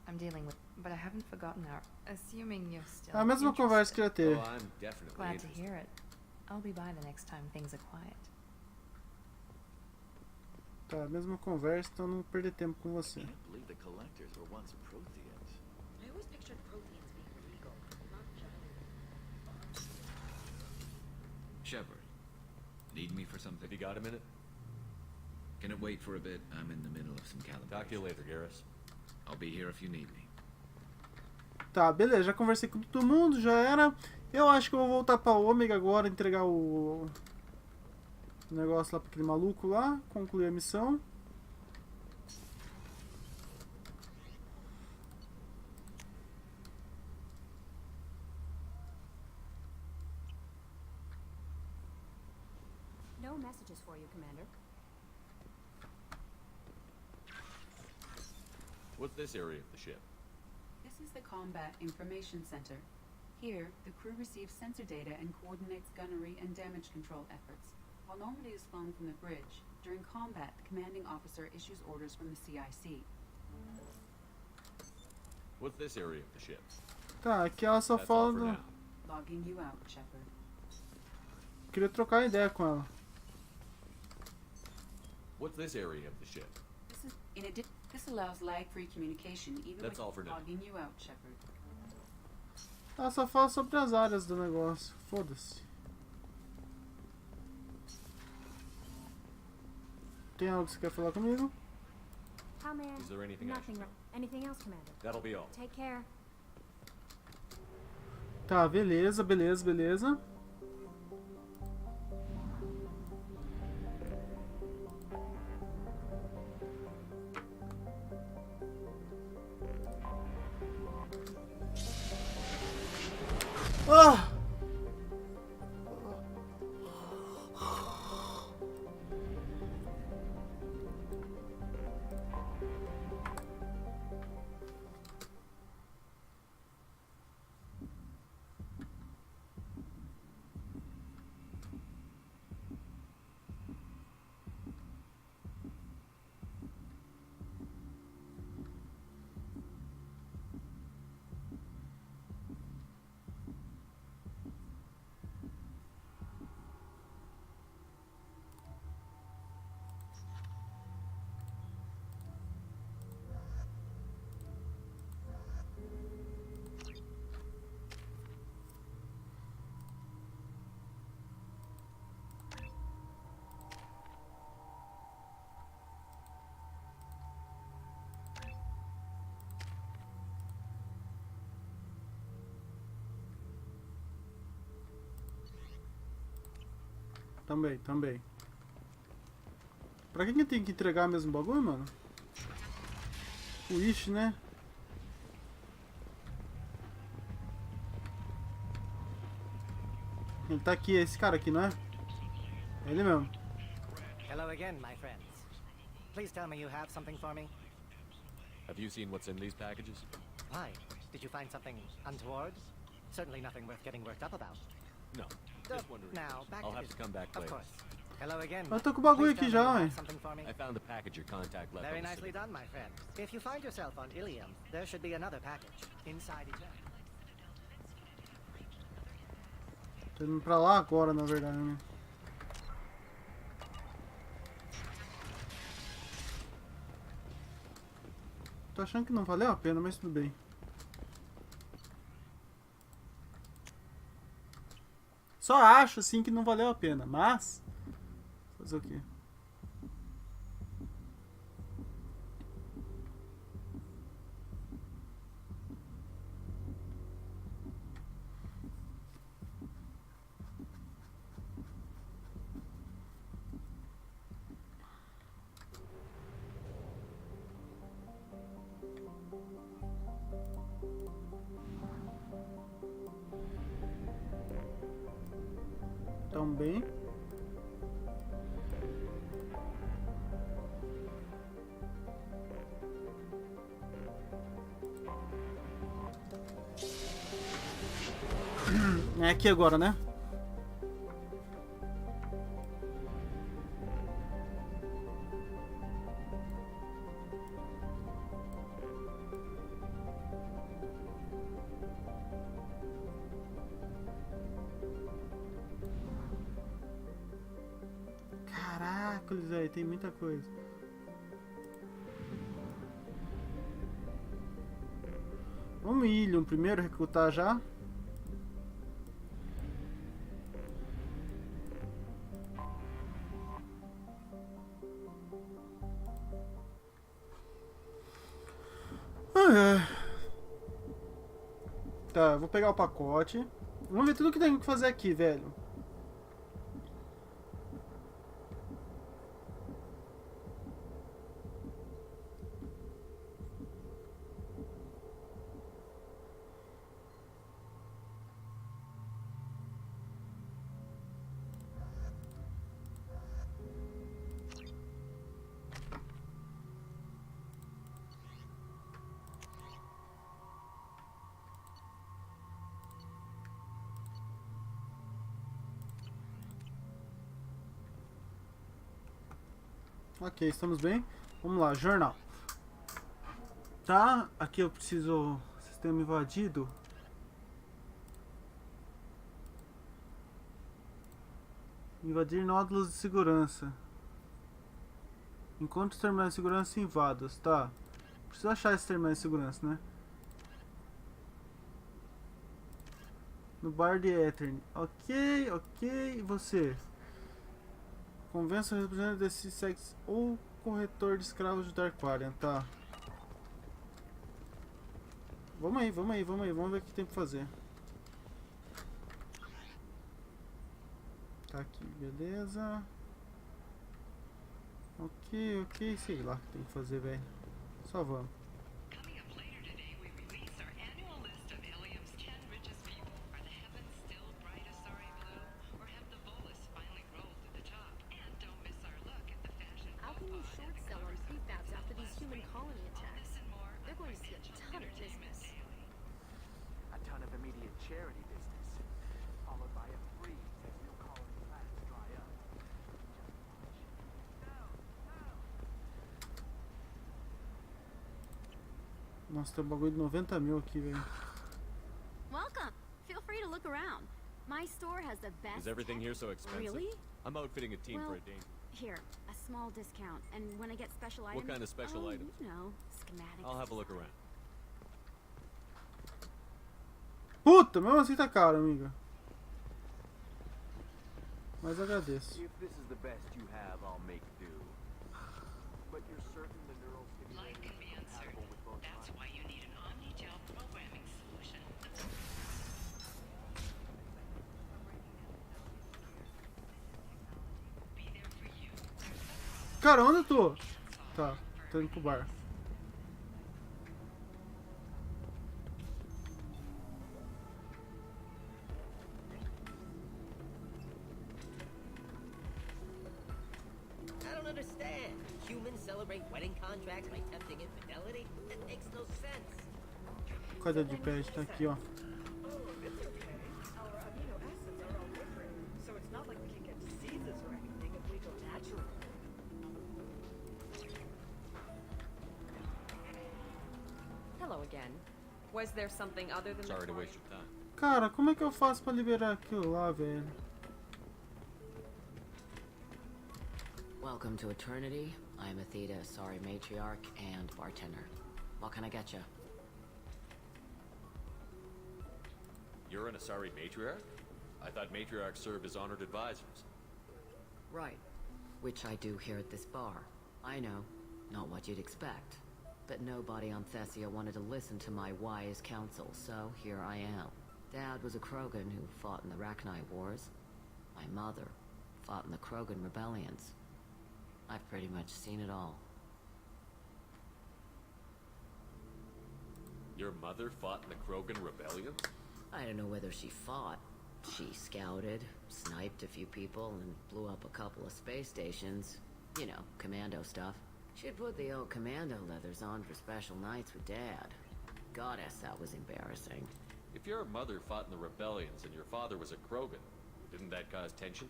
I'm dealing with, but I haven't forgotten our. Assuming you're still. A mesma conversa que já teve. Oh, I'm definitely Glad to interested. hear it. I'll be by the next time things are quiet. Tá, mesma conversa, então não vou perder tempo com você. I can't believe the collectors were once Protheans. I always pictured Protheans being legal, not giant. Shepard, need me for something? Have you got a minute? Can it wait for a bit? I'm in the middle of some calibration. Talk to you later, Garrus. I'll be here if you need me. Tá, beleza, já conversei com todo mundo, já era. Eu acho que eu vou voltar pra Ômega agora, entregar o negócio lá pra aquele maluco lá, concluir a missão. No messages for you, Commander. What's this area of the ship? This is the Combat Information Center. Here, the crew receives sensor data and coordinates gunnery and damage control efforts. While Normandy is flown from the bridge, during combat, the commanding officer issues orders from the CIC. What's this area of the ship? Tá, aqui ela só That's all for fala. now. Logging you out, Shepard. Queria trocar ideia com ela. What's this area of the ship? This is this allows lag-free communication even That's with all for now. logging you out, Shepard. Ela só fala sobre as áreas do negócio. Foda-se. Tem algo que você quer falar comigo? How may I? Is there anything I Nothing. Anything else, Commander? That'll be all. Take care. Tá, beleza, beleza, beleza. Ah! Também. Pra que tem que entregar mesmo bagulho, mano? O Ish, né? Ele tá aqui, esse cara aqui, não é? É ele mesmo. Hello again, my friends. Please tell me you have something for me. Have you seen what's in these packages? Why? Did you find something untoward? Certainly nothing worth getting worked up about. No. Just wondering. Now, back I'll to have to come back Of later. course. Hello again. Eu tô com o bagulho Please aqui tell já, me you ué. have something for me. I found the package your contact left Very on the nicely city. done, my friend. If you find yourself on Ilium, there should be another package inside each other. Tô indo pra lá agora, na verdade, né? Tô achando que não valeu a pena, mas tudo bem. Só acho assim que não valeu a pena, mas fazer o quê? Também. É aqui agora, né? Caracoles, velho, tem muita coisa. Vamos Illium primeiro recrutar já. Tá, vou pegar o pacote. Vamos ver tudo que tem que fazer aqui, velho. Ok, estamos bem. Vamos lá, jornal. Tá, aqui eu preciso... Sistema invadido. Invadir nódulos de segurança. Encontre os terminais de segurança invados. Tá. Preciso achar esses terminais de segurança, né? No bar de Aetherin. Ok, ok. E você? Convença o representante desse sexo ou corretor de escravos de Darkwarian, tá? Vamos aí, vamos aí, vamos aí, vamos ver o que tem pra fazer. Tá aqui, beleza. Ok, ok, sei lá o que tem que fazer, velho. Só vamos. Nossa, tem um bagulho de 90 mil aqui, velho. Welcome. Feel free to look around. My store has the best. Is everything here so expensive? Really? I'm outfitting a team Well, for a date. Here, a small discount, and when I get special items. What kind of special items? You know, schematics. I'll have a look around. Puta, mesmo assim tá caro, amiga. Mas agradeço. If this is the best you have, I'll make do. But you're certain the neural Life can be uncertain. That's why you need an omni-gel programming solution. Be there for you. Cara, onde eu tô? Tá, tô indo pro bar. I don't understand. Humans celebrate wedding contracts by tempting infidelity? That makes no sense. Cadê o de pet? Tá aqui, ó. Hello again. Was there something other than Sorry the to waste your time. Cara, como é que eu faço pra liberar aquilo lá, velho? Welcome to Eternity. I'm Athena, sorry matriarch and bartender. What can I get you? You're an Asari matriarch? I thought matriarchs served as honored advisors. Right. Which I do here at this bar. I know. Not what you'd expect. But nobody on Thessia wanted to listen to my wise counsel, so here I am. Dad was a Krogan who fought in the Rachni Wars. My mother fought in the Krogan rebellions. I've pretty much seen it all. Your mother fought in the Krogan rebellion? I don't know whether she fought. She scouted, sniped a few people, and blew up a couple of space stations. You know, commando stuff. She'd put the old commando leathers on for special nights with Dad. Goddess, that was embarrassing. If your mother fought in the rebellions and your father was a Krogan, didn't that cause tension?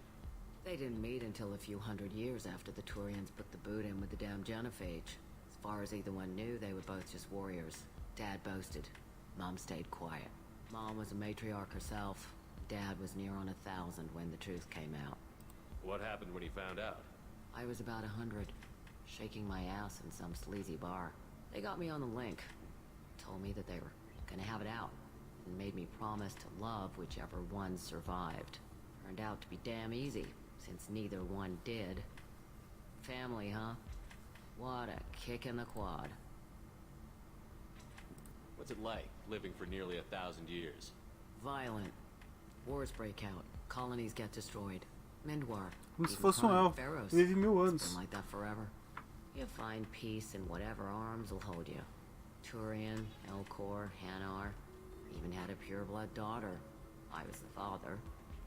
They didn't meet until a few hundred years after the Turians put the boot in with the damn Genophage. As far as either one knew, they were both just warriors. Dad boasted. Mom stayed quiet. Mom was a matriarch herself. Dad was near on 1,000 when the truth came out. What happened when he found out? I was about 100, shaking my ass in some sleazy bar. They got me on the link. Told me that they were gonna have it out, and made me promise to love whichever one survived. Turned out to be damn easy, since neither one did. Family, huh? What a kick in the quad. What's it like, living for nearly 1,000 years? Violent. Wars break out. Colonies get destroyed. Mindwar. Como se even fosse Khan, elfo. Pharaohs. Vive 1000 It's anos. been like that forever. You find peace in whatever arms will hold you. Turian, Elcor, Hanar. Even had a pureblood daughter. I was the father.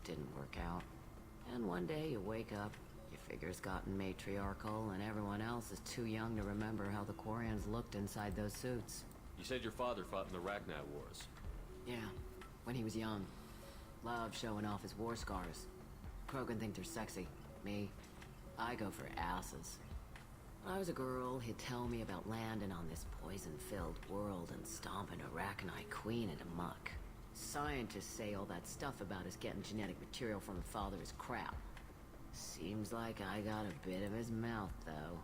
Didn't work out. And one day you wake up, your figure's gotten matriarchal, and everyone else is too young to remember how the Quarians looked inside those suits. You said your father fought in the Rachni Wars. Yeah, when he was young. Loved showing off his war scars. Krogan think they're sexy. Me, I go for asses. When I was a girl, he'd tell me about landing on this poison-filled world and stomping a Rachni queen into muck. Scientists say all that stuff about us getting genetic material from the father is crap. Seems like I got a bit of his mouth, though.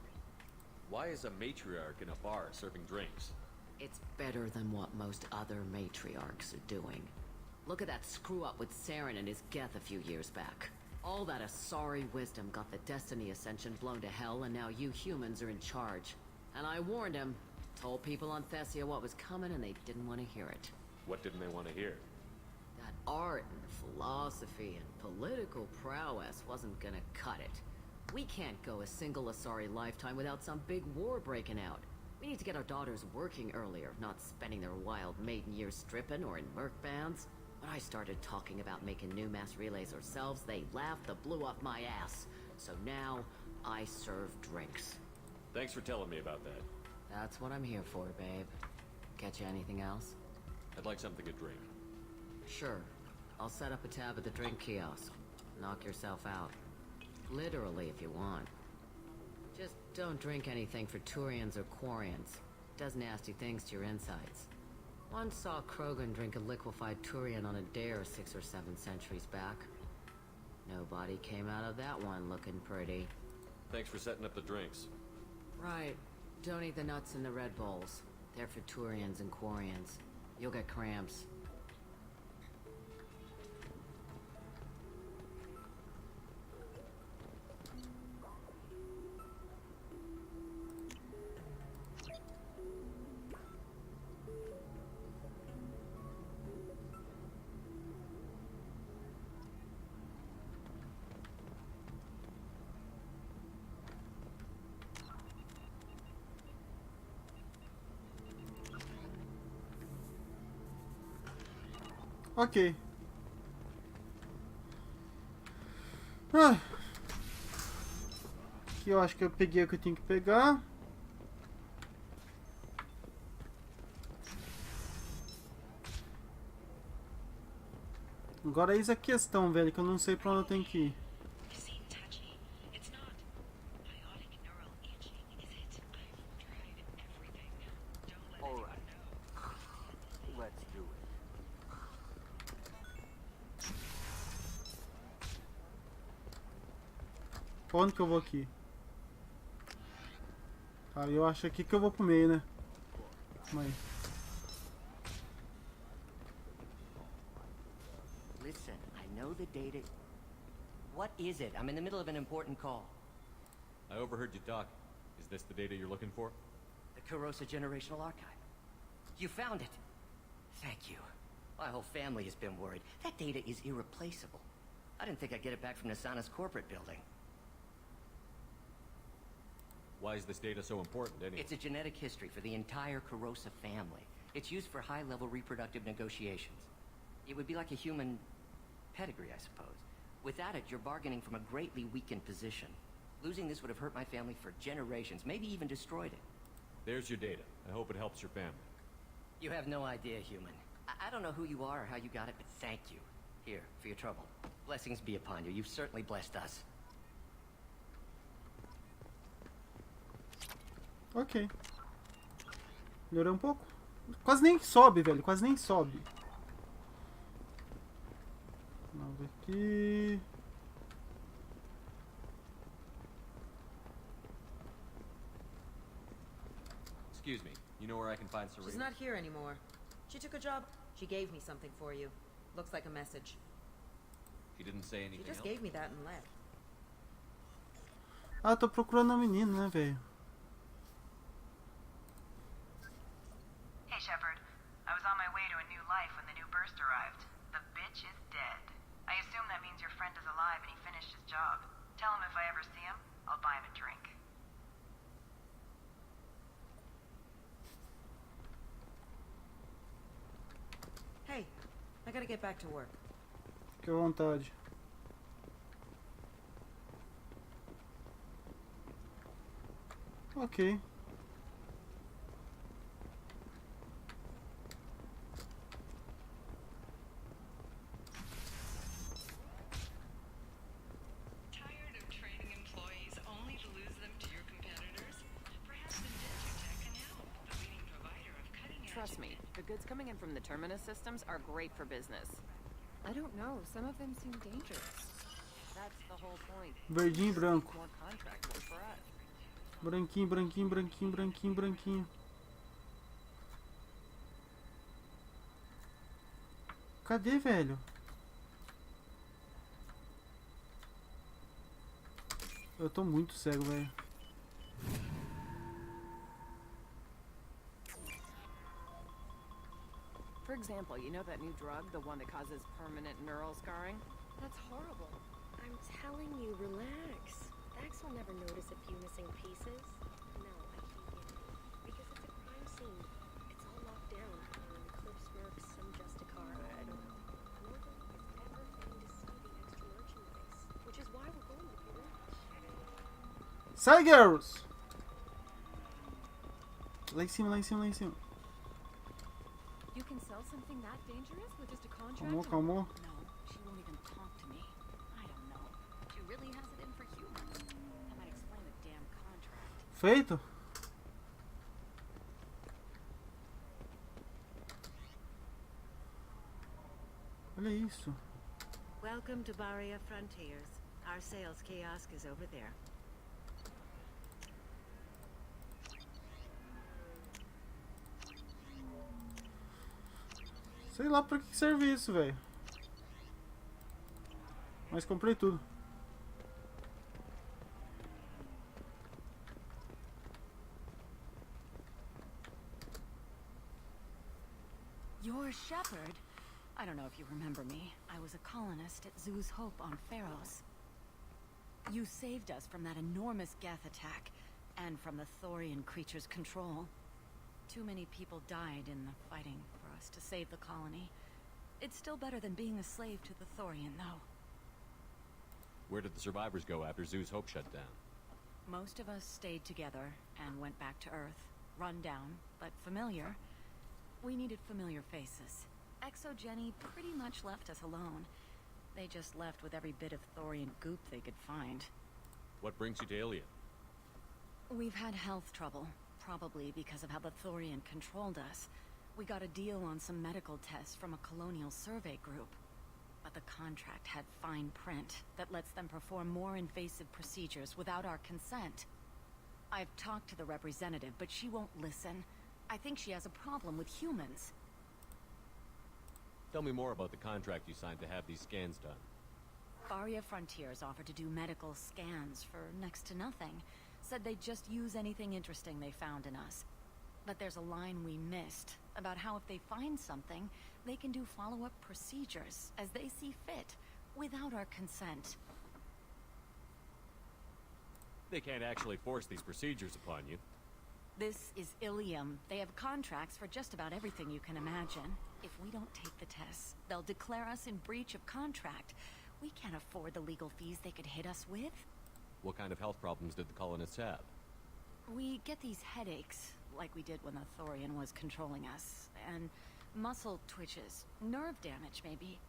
Why is a matriarch in a bar serving drinks? It's better than what most other matriarchs are doing. Look at that screw-up with Saren and his Geth a few years back. All that Asari wisdom got the Destiny Ascension blown to hell, and now you humans are in charge. And I warned him. Told people on Thessia what was coming, and they didn't want to hear it. What didn't they want to hear? That art and philosophy and political prowess wasn't gonna cut it. We can't go a single Asari lifetime without some big war breaking out. We need to get our daughters working earlier, not spending their wild maiden years stripping or in merc bands. When I started talking about making new mass relays ourselves, they laughed the blue off my ass. So now, I serve drinks. Thanks for telling me about that. That's what I'm here for, babe. Get you anything else? I'd like something to drink. Sure. I'll set up a tab at the drink kiosk. Knock yourself out. Literally, if you want. Just don't drink anything for Turians or Quarians. Does nasty things to your insides. Once saw Krogan drink a liquefied Turian on a dare 6 or 7 centuries back. Nobody came out of that one looking pretty. Thanks for setting up the drinks. Right. Don't eat the nuts in the Red Bowls. They're for Turians and Quarians. You'll get cramps. Ok. Ah. Aqui eu acho que eu peguei o que eu tinha que pegar. Agora eis a questão, velho, que eu não sei pra onde eu tenho que ir. Pra onde que eu vou aqui? Tá, eu acho aqui que eu vou pro meio, né? Calma aí. Listen, I know the data... What is it? I'm in the middle of an important call. I overheard you talk. Is this the data you're looking for? The Kurosa Generational Archive. You found it. Thank you. My whole family has been worried. That data is irreplaceable. I didn't think I'd get it back from Nasana's corporate building. Why is this data so important anyway? It's a genetic history for the entire Kurosa family. It's used for high-level reproductive negotiations. It would be like a human pedigree, I suppose. Without it, you're bargaining from a greatly weakened position. Losing this would have hurt my family for generations, maybe even destroyed it. There's your data. I hope it helps your family. You have no idea, human. I don't know who you are or how you got it, but thank you. Here, for your trouble. Blessings be upon you. You've certainly blessed us. Ok. Melhorou um pouco. Quase nem sobe, velho. Quase nem sobe. Vamos ver aqui. Excuse me. You know where I can find Serena? She's not here anymore. She took a job. She gave me something for you. Looks like a message. She didn't say anything She just else? gave me that and left. Ah, tô procurando a menina, né, velho? Hey, Shepard. I was on my way to a new life when the new burst arrived. The bitch is dead. I assume that means your friend is alive and he finished his job. Tell him if I ever see him, I'll buy him a drink. Hey, I gotta get back to work. Fique à vontade. Ok. Tired of training employees only to lose them to your competitors? Perhaps Inventotech can help, the leading provider of cutting-edge... Trust me, the goods coming in from the Terminus systems are great for business. I don't know. Some of them seem dangerous. That's the whole point. Verdinho e branco. More contract work for us. Branquinho, branquinho, branquinho, branquinho, branquinho. Cadê, velho? Eu tô muito cego, velho. For example, you know that new drug, the one that causes permanent neural scarring? That's horrible. I'm telling you, relax. Dax will never notice a few missing pieces. No, I can't get it. Because it's a crime scene. It's all locked down. An Eclipse works, some Justicar, I don't know. No one is ever going to see the extra merchandise. Which is why we're going to be rich. Sai, girls! Lá em cima, lá em cima, lá em cima. You can sell something that dangerous with just a contract? Calmou, calmou. No, she won't even talk to me. I don't know. She really has it in for humans. That might explain the damn contract. Feito? Olha isso. Welcome to Barria Frontiers. Our sales kiosk is over there. Sei lá pra que serve isso, velho. Mas comprei tudo. You're Shepard? I don't know if you remember me. I was a colonist at Zeus Hope on Pharos. You saved us from that enormous Geth attack, and from the Thorian creature's control. Too many people died in the fighting for us to save the colony. It's still better than being a slave to the Thorian, though. Where did the survivors go after Zeus Hope shut down? Most of us stayed together and went back to Earth. Run down, but familiar. We needed familiar faces. Exogeny pretty much left us alone. They just left with every bit of Thorian goop they could find. What brings you to Iliad? We've had health trouble, probably because of how the Thorian controlled us. We got a deal on some medical tests from a colonial survey group. But the contract had fine print that lets them perform more invasive procedures without our consent. I've talked to the representative, but she won't listen. I think she has a problem with humans. Tell me more about the contract you signed to have these scans done. Baria Frontiers offered to do medical scans for next to nothing. Said they'd just use anything interesting they found in us. But there's a line we missed about how if they find something, they can do follow-up procedures as they see fit, without our consent. They can't actually force these procedures upon you. This is Ilium. They have contracts for just about everything you can imagine. If we don't take the tests, they'll declare us in breach of contract. We can't afford the legal fees they could hit us with. What kind of health problems did the colonists have? We get these headaches, like we did when the Thorian was controlling us, and muscle twitches, nerve damage maybe.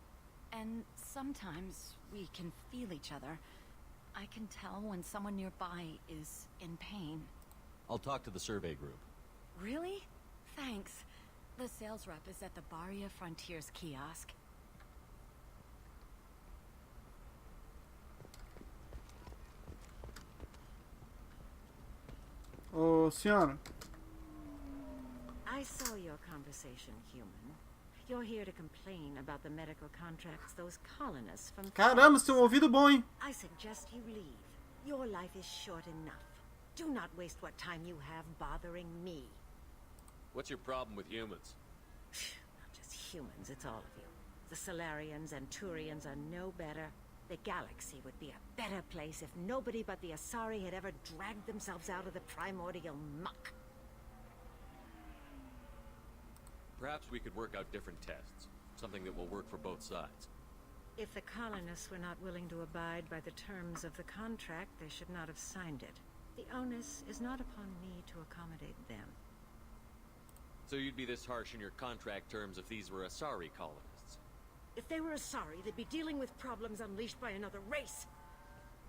And sometimes we can feel each other. I can tell when someone nearby is in pain. I'll talk to the survey group. Really? Thanks. The sales rep is at the Baria Frontiers kiosk. Ô, senhora. I saw your conversation, human. You're here to complain about the medical contracts those colonists from... Caramba, você tem um ouvido bom, hein? I suggest you leave. Your life is short enough. Do not waste what time you have bothering me. What's your problem with humans? Not just humans, it's all of you. The Solarians and Turians are no better. The galaxy would be a better place if nobody but the Asari had ever dragged themselves out of the primordial muck. Perhaps we could work out different tests. Something that will work for both sides. If the colonists were not willing to abide by the terms of the contract, they should not have signed it. The onus is not upon me to accommodate them. So you'd be this harsh in your contract terms if these were Asari colonists? If they were Asari, they'd be dealing with problems unleashed by another race.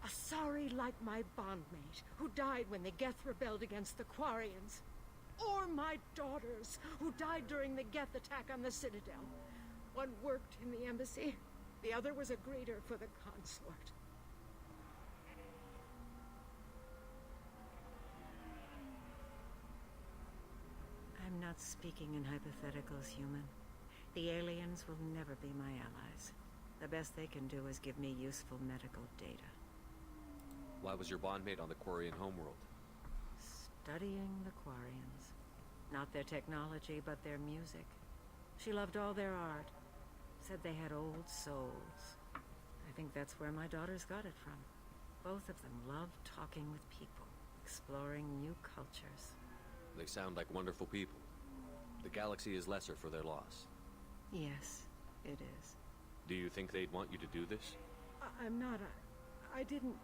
Asari like my bondmate, who died when the Geth rebelled against the Quarians. Or my daughters, who died during the Geth attack on the Citadel. One worked in the embassy, the other was a greeter for the consort. I'm not speaking in hypotheticals, human. The aliens will never be my allies. The best they can do is give me useful medical data. Why was your bondmate on the Quarian homeworld? Studying the Quarians. Not their technology, but their music. She loved all their art. Said they had old souls. I think that's where my daughters got it from. Both of them love talking with people, exploring new cultures. They sound like wonderful people. The galaxy is lesser for their loss. Yes, it is. Do you think they'd want you to do this? I'm not. I didn't...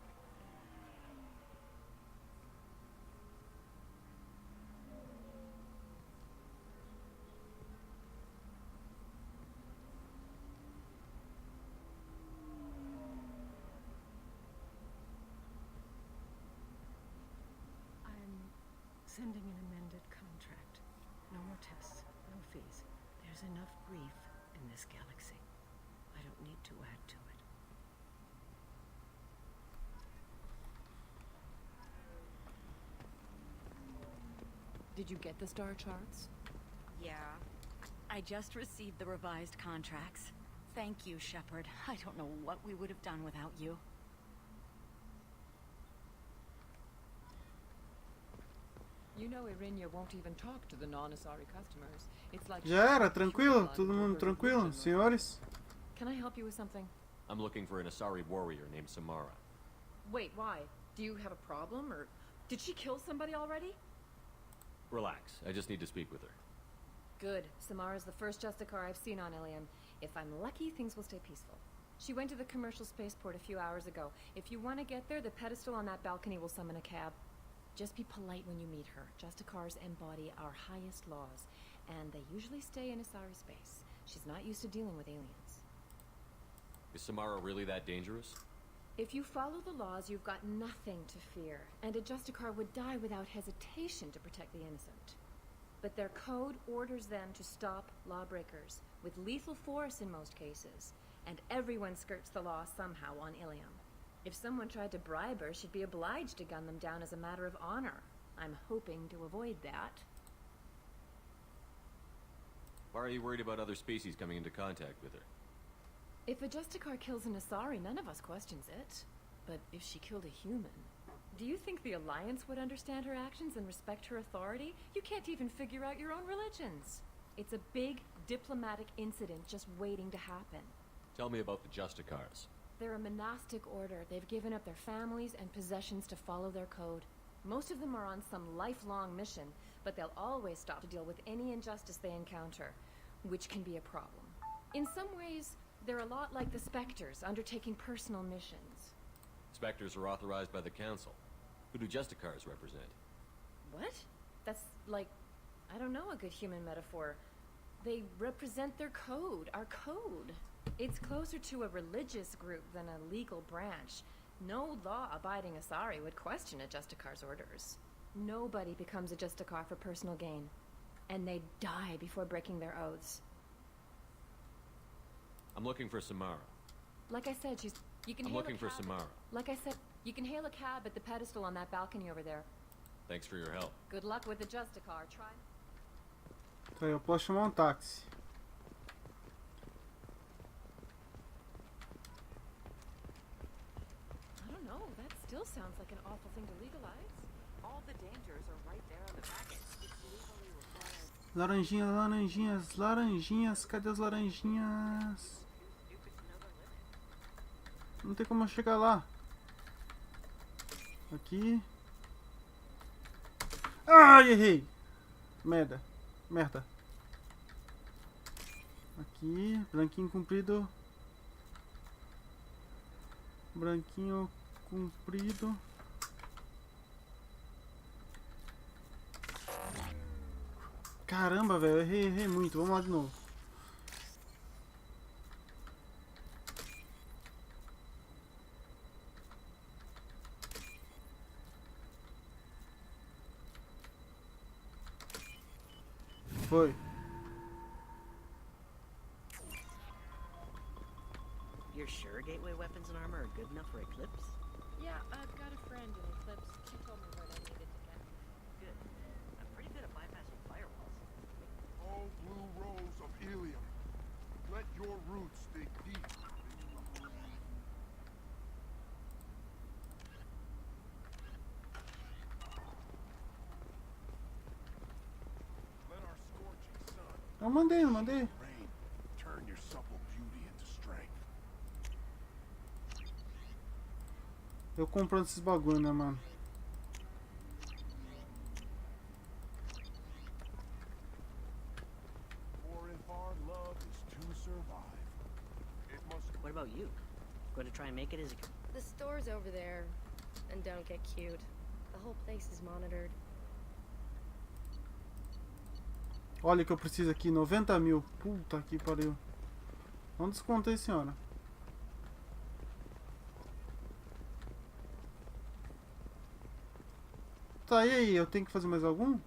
Sending an amended contract. No more tests, no fees. There's enough grief in this galaxy. I don't need to add to it. Did you get the star charts? Yeah. I just received the revised contracts. Thank you, Shepard. I don't know what we would have done without you. You know Irinia won't even talk to the non-Asari customers. It's like... Já era, tranquilo, todo mundo tranquilo, senhores. Can I help you with something? I'm looking for an Asari warrior named Samara. Wait, why? Do you have a problem, or did she kill somebody already? Relax, I just need to speak with her. Good. Samara's the first Justicar I've seen on Ilium. If I'm lucky, things will stay peaceful. She went to the commercial spaceport a few hours ago. If you want to get there, the pedestal on that balcony will summon a cab. Just be polite when you meet her. Justicars embody our highest laws, and they usually stay in Asari space. She's not used to dealing with aliens. Is Samara really that dangerous? If you follow the laws, you've got nothing to fear, and a Justicar would die without hesitation to protect the innocent. But their code orders them to stop lawbreakers, with lethal force in most cases, and everyone skirts the law somehow on Ilium. If someone tried to bribe her, she'd be obliged to gun them down as a matter of honor. I'm hoping to avoid that. Why are you worried about other species coming into contact with her? If a Justicar kills an Asari, none of us questions it. But if she killed a human, do you think the Alliance would understand her actions and respect her authority? You can't even figure out your own religions. It's a big diplomatic incident just waiting to happen. Tell me about the Justicars. They're a monastic order. They've given up their families and possessions to follow their code. Most of them are on some lifelong mission, but they'll always stop to deal with any injustice they encounter, which can be a problem. In some ways, they're a lot like the Spectres, undertaking personal missions. Spectres are authorized by the Council. Who do Justicars represent? What? That's like, I don't know, a good human metaphor. They represent their code, our code. It's closer to a religious group than a legal branch. No law-abiding Asari would question a Justicar's orders. Nobody becomes a Justicar for personal gain. And they die before breaking their oaths. I'm looking for Samara. Like I said, you can I'm hail looking a for cab. Samara. Like I said, you can hail a cab at the pedestal on that balcony over there. Thanks for your help. Good luck with the Justicar. Try. Então eu posso chamar um táxi. I don't know. That still sounds like an awful thing to legalize. All the dangers are right there on the package. It's legally required. Laranjinhas, laranjinhas, laranjinhas. Cadê as laranjinhas? Não tem como eu chegar lá. Aqui. Ai, errei. Merda. Merda. Aqui. Branquinho comprido. Branquinho comprido. Caramba, velho. Errei muito. Vamos lá de novo. Foi. You're sure gateway weapons and armor are good enough for Eclipse? Yeah, I've got a friend in Eclipse. She told me what I needed to get. Good. I'm pretty good at bypassing firewalls. Oh, blue rose of Ilium, let your roots dig deep. Let our scorching sun Eu mandei, não mandei? rain turn your supple beauty into strength. Eu comprando esses bagulho, né, mano? For if our love is to survive, it must. What about you? Going to try and make it as a... The store's over there. And don't get cute. The whole place is monitored. Olha que eu preciso aqui, 90 mil. Puta que pariu. Não desconta aí, senhora. Tá, e aí? Eu tenho que fazer mais algum?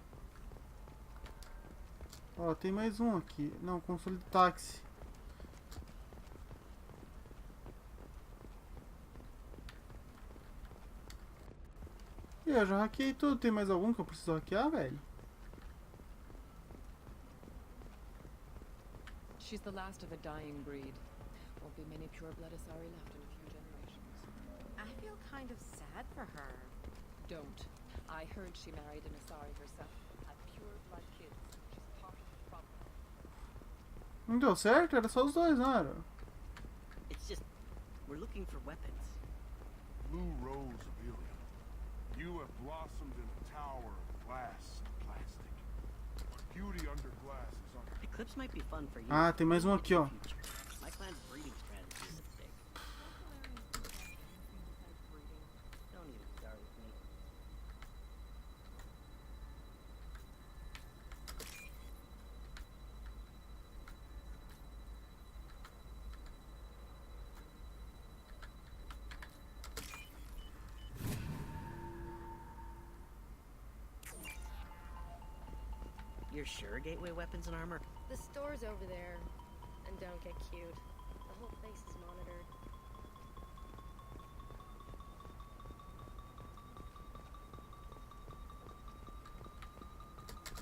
Ó, tem mais um aqui. Não, console de táxi. E eu já hackeei tudo. Tem mais algum que eu preciso hackear, velho? She's the last of a dying breed. Won't be many pure-blood Asari left in a few generations. I feel kind of sad for her. Don't. I heard she married an Asari herself. Had pure-blood kids. She's part of the problem. Não deu certo? Era só os dois, não era? It's just... we're looking for weapons. Blue rose of Ilium, you have blossomed in a tower of glass and plastic. But beauty under glass is under. Eclipse might be fun for you. Ah, tem mais um aqui, ó. My clan's breeding strategy is a mistake. Don't even start with me. You're sure gateway weapons and armor? The store's over there. And don't get cute. The whole place is monitored.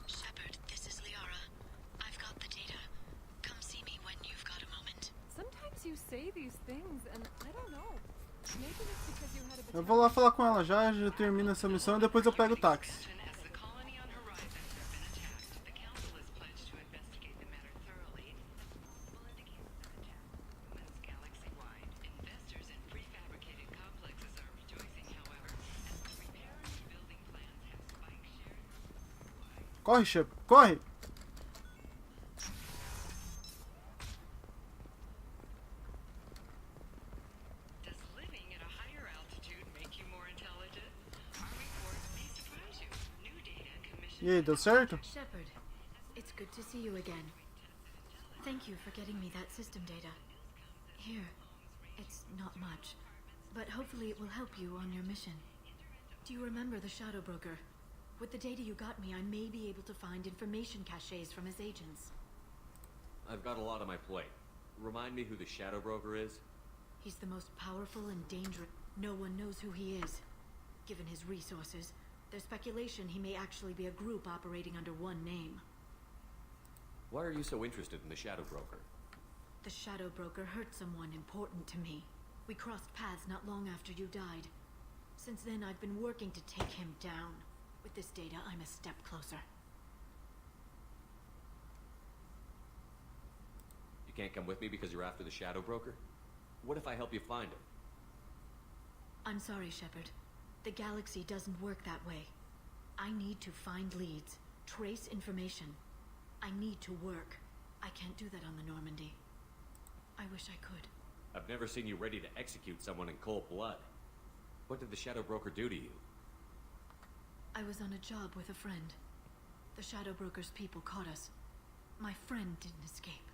Shepard, this is Liara. I've got the data. say these things, and I don't know. Maybe it's because you had a Eu vou lá falar com ela já termino essa missão e depois eu pego o táxi. Corre, Shep, corre! E aí, deu certo? Shepard, it's good to see you again. Thank you for getting me that system data. Here, it's not much, but hopefully it will help you on your mission. Do you remember the Shadow Broker? With the data you got me, I may be able to find information caches from his agents. I've got a lot on my plate. Remind me who the Shadow Broker is? He's the most powerful and dangerous. No one knows who he is. Given his resources, there's speculation he may actually be a group operating under one name. Why are you so interested in the Shadow Broker? The Shadow Broker hurt someone important to me. We crossed paths not long after you died. Since then, I've been working to take him down. With this data, I'm a step closer. You can't come with me because you're after the Shadow Broker? What if I help you find him? I'm sorry, Shepard. The galaxy doesn't work that way. I need to find leads, trace information. I need to work. I can't do that on the Normandy. I wish I could. I've never seen you ready to execute someone in cold blood. What did the Shadow Broker do to you? I was on a job with a friend. The Shadow Broker's people caught us. My friend didn't escape.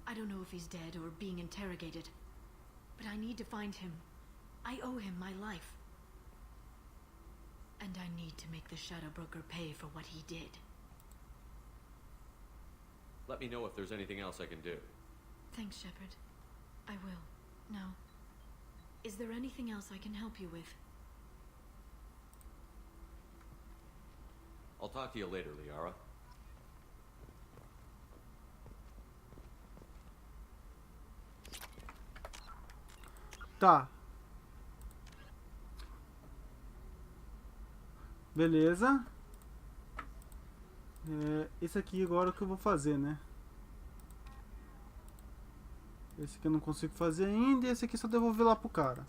I don't know if he's dead or being interrogated. But I need to find him. I owe him my life. And I need to make the Shadow Broker pay for what he did. Let me know if there's anything else I can do. Thanks, Shepard. I will. Now, is there anything else I can help you with? I'll talk to you later, Liara. Tá. Beleza. Esse aqui agora é o que eu vou fazer, né? Esse aqui eu não consigo fazer ainda e esse aqui só devolver lá pro cara.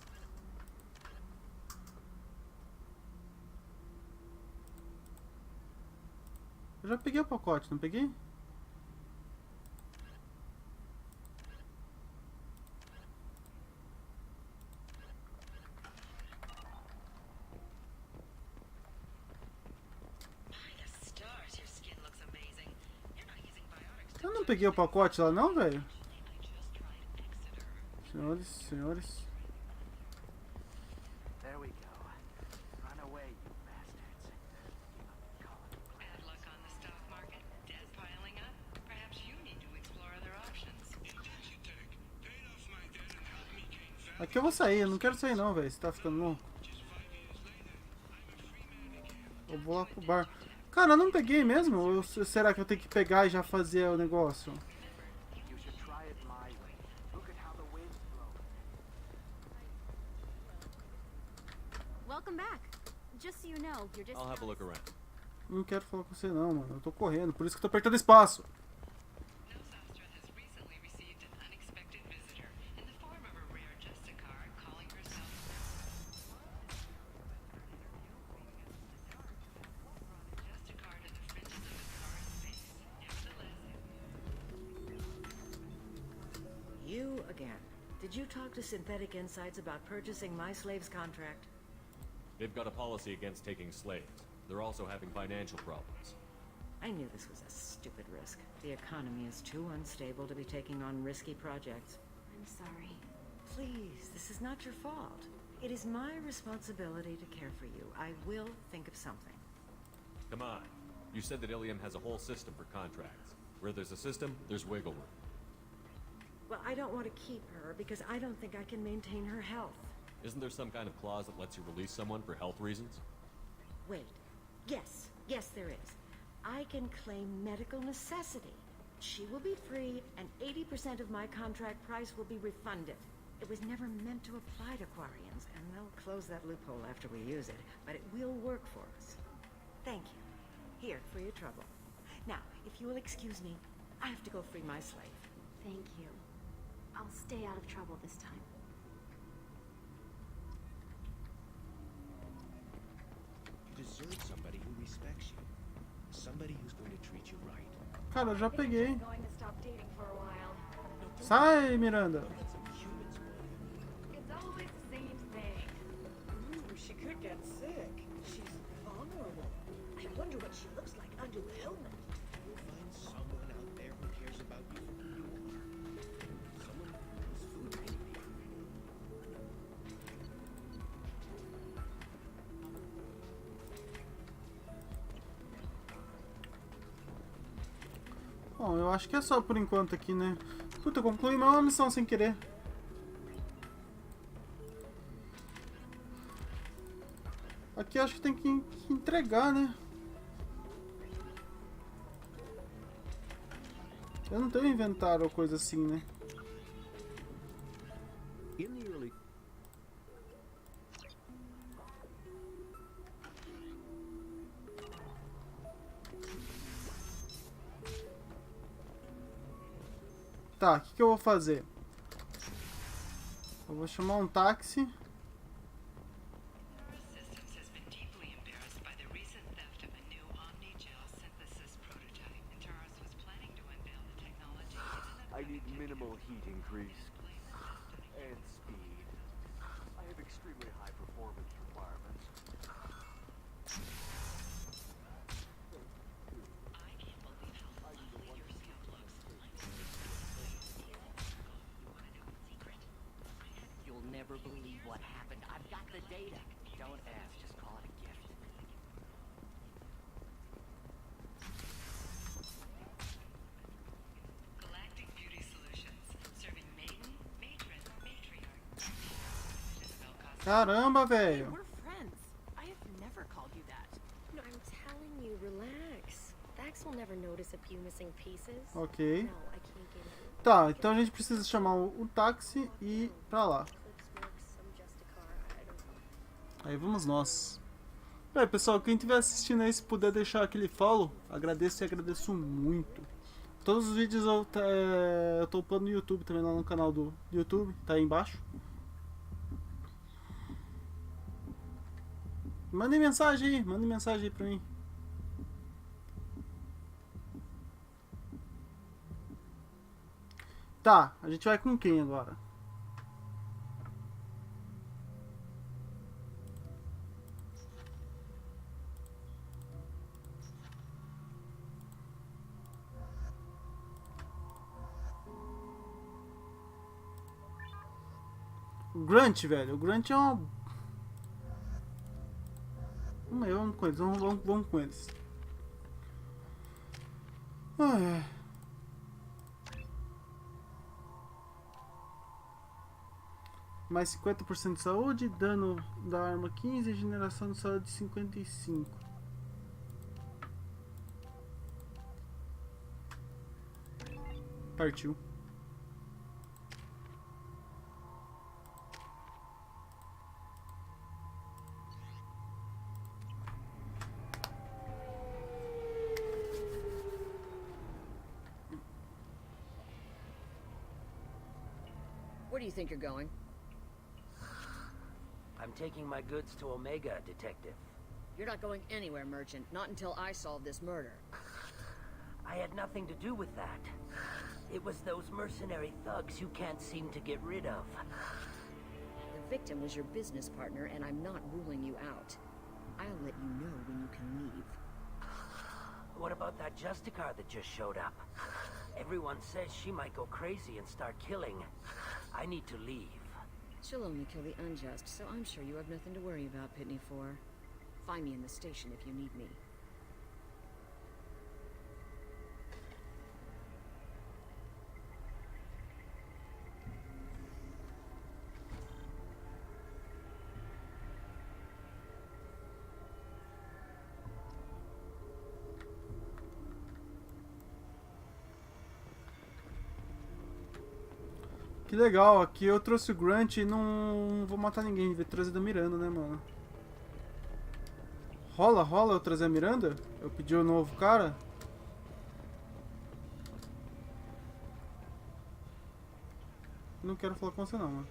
Eu já peguei o pacote, não peguei? Eu não peguei o pacote lá não, velho? Senhores. There we go. Run away, you bastards. Bad luck on the stock market. Debt piling up. Perhaps you need to explore other options. Aqui eu vou sair, eu não quero sair não, velho. Você tá ficando louco? Eu vou lá pro bar. Cara, eu não peguei mesmo? Ou será que eu tenho que pegar e já fazer o negócio? Welcome back. Just so you know, your I'll have a look around. Não quero falar com você não, mano. Eu tô correndo, por isso que eu tô apertando espaço. Nostastra has recently received an unexpected visitor in the form of a rare Justicar calling herself Justicar to the fringes of his current space. You again. Did you talk to Synthetic Insights about purchasing my slave's contract? They've got a policy against taking slaves. They're also having financial problems. I knew this was a stupid risk. The economy is too unstable to be taking on risky projects. I'm sorry. Please, this is not your fault. It is my responsibility to care for you. I will think of something. Come on. You said that Ilium has a whole system for contracts. Where there's a system, there's wiggle room. Well, I don't want to keep her because I don't think I can maintain her health. Isn't there some kind of clause that lets you release someone for health reasons? Wait. Yes, there is. I can claim medical necessity. She will be free, and 80% of my contract price will be refunded. It was never meant to apply to Quarians, and they'll close that loophole after we use it, but it will work for us. Thank you. Here, for your trouble. Now, if you will excuse me, I have to go free my slave. Thank you. I'll stay out of trouble this time. You deserve somebody who respects you. Somebody who's going to treat you right. Cara, eu já peguei. Going to stop dating for a while. Sai, Miranda. It's always the same thing. Ooh, she could get sick. She's vulnerable. I wonder what she looks like under the helmet. You'll find someone out there who cares about you for who you are. Someone whose food may be. Bom, eu acho que é só por enquanto aqui, né? Puta, eu concluí mais uma missão sem querer. Aqui eu acho que tem que entregar, né? Eu não tenho inventário ou coisa assim, né? In the early Tá, o que eu vou fazer? Eu vou chamar um táxi. Systems has been deeply embarrassed by the recent theft of a new Omni-Gel synthesis prototype. Taurus was planning to unveil the technology in an I need minimal heat increase. And speed. I have extremely high performance requirements. You'll never believe what happened. I've got the data. Don't ask, just call it a gift. Galactic Beauty Solutions, serving maiden, matron, matriarch. Caramba, velho. We're friends. I have never called you that. No, I'm telling you, relax. Vax will never notice a few missing pieces. Ok. No, I can't get it. Tá, então a gente precisa chamar o táxi e ir pra lá. Aí vamos nós. É, pessoal, quem estiver assistindo aí, se puder deixar aquele follow, agradeço e agradeço muito. Todos os vídeos eu tô upando no YouTube também, lá no canal do YouTube, tá aí embaixo. Mandem mensagem aí pra mim. Tá, a gente vai com quem agora? O Grunt, velho. O Grunt é uma... Vamos com eles. Vamos com eles. Mais 50% de saúde, dano da arma 15, regeneração de saúde 55. Partiu. Where do you think you're going? I'm taking my goods to Omega, Detective. You're not going anywhere, Merchant. Not until I solve this murder. I had nothing to do with that. It was those mercenary thugs you can't seem to get rid of. The victim was your business partner, and I'm not ruling you out. I'll let you know when you can leave. What about that Justicar that just showed up? Everyone says she might go crazy and start killing. I need to leave. She'll only kill the unjust, so I'm sure you have nothing to worry about, Pitney 4. Find me in the station if you need me. Que legal, aqui eu trouxe o Grunt e não vou matar ninguém, devia trazer da Miranda, né, mano? Rola eu trazer a Miranda? Eu pedi o novo cara? Não quero falar com você não, mano.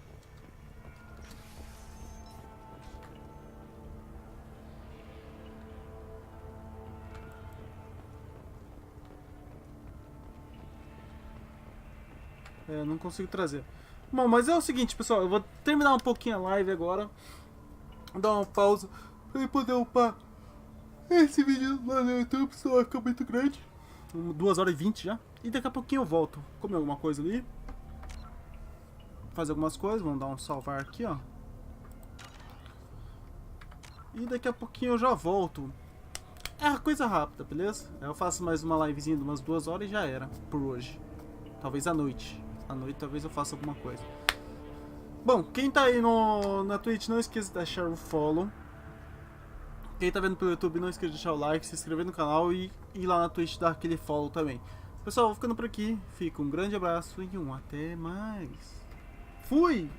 É, não consigo trazer. Bom, mas é o seguinte, pessoal. Eu vou terminar um pouquinho a live agora. Dar uma pausa pra eu poder upar esse vídeo lá no YouTube, senão vai ficar muito grande. 2h20 já. E daqui a pouquinho eu volto. Comer alguma coisa ali. Fazer algumas coisas. Vamos dar um salvar aqui, ó. E daqui a pouquinho eu já volto. É uma coisa rápida, beleza? Eu faço mais uma livezinha de umas 2 horas e já era. Por hoje. Talvez à noite. À noite talvez eu faça alguma coisa. Bom, quem tá aí na Twitch, não esqueça de deixar o follow. Quem tá vendo pelo YouTube, não esqueça de deixar o like, se inscrever no canal e ir lá na Twitch dar aquele follow também. Pessoal, vou ficando por aqui. Fica um grande abraço e até mais. Fui!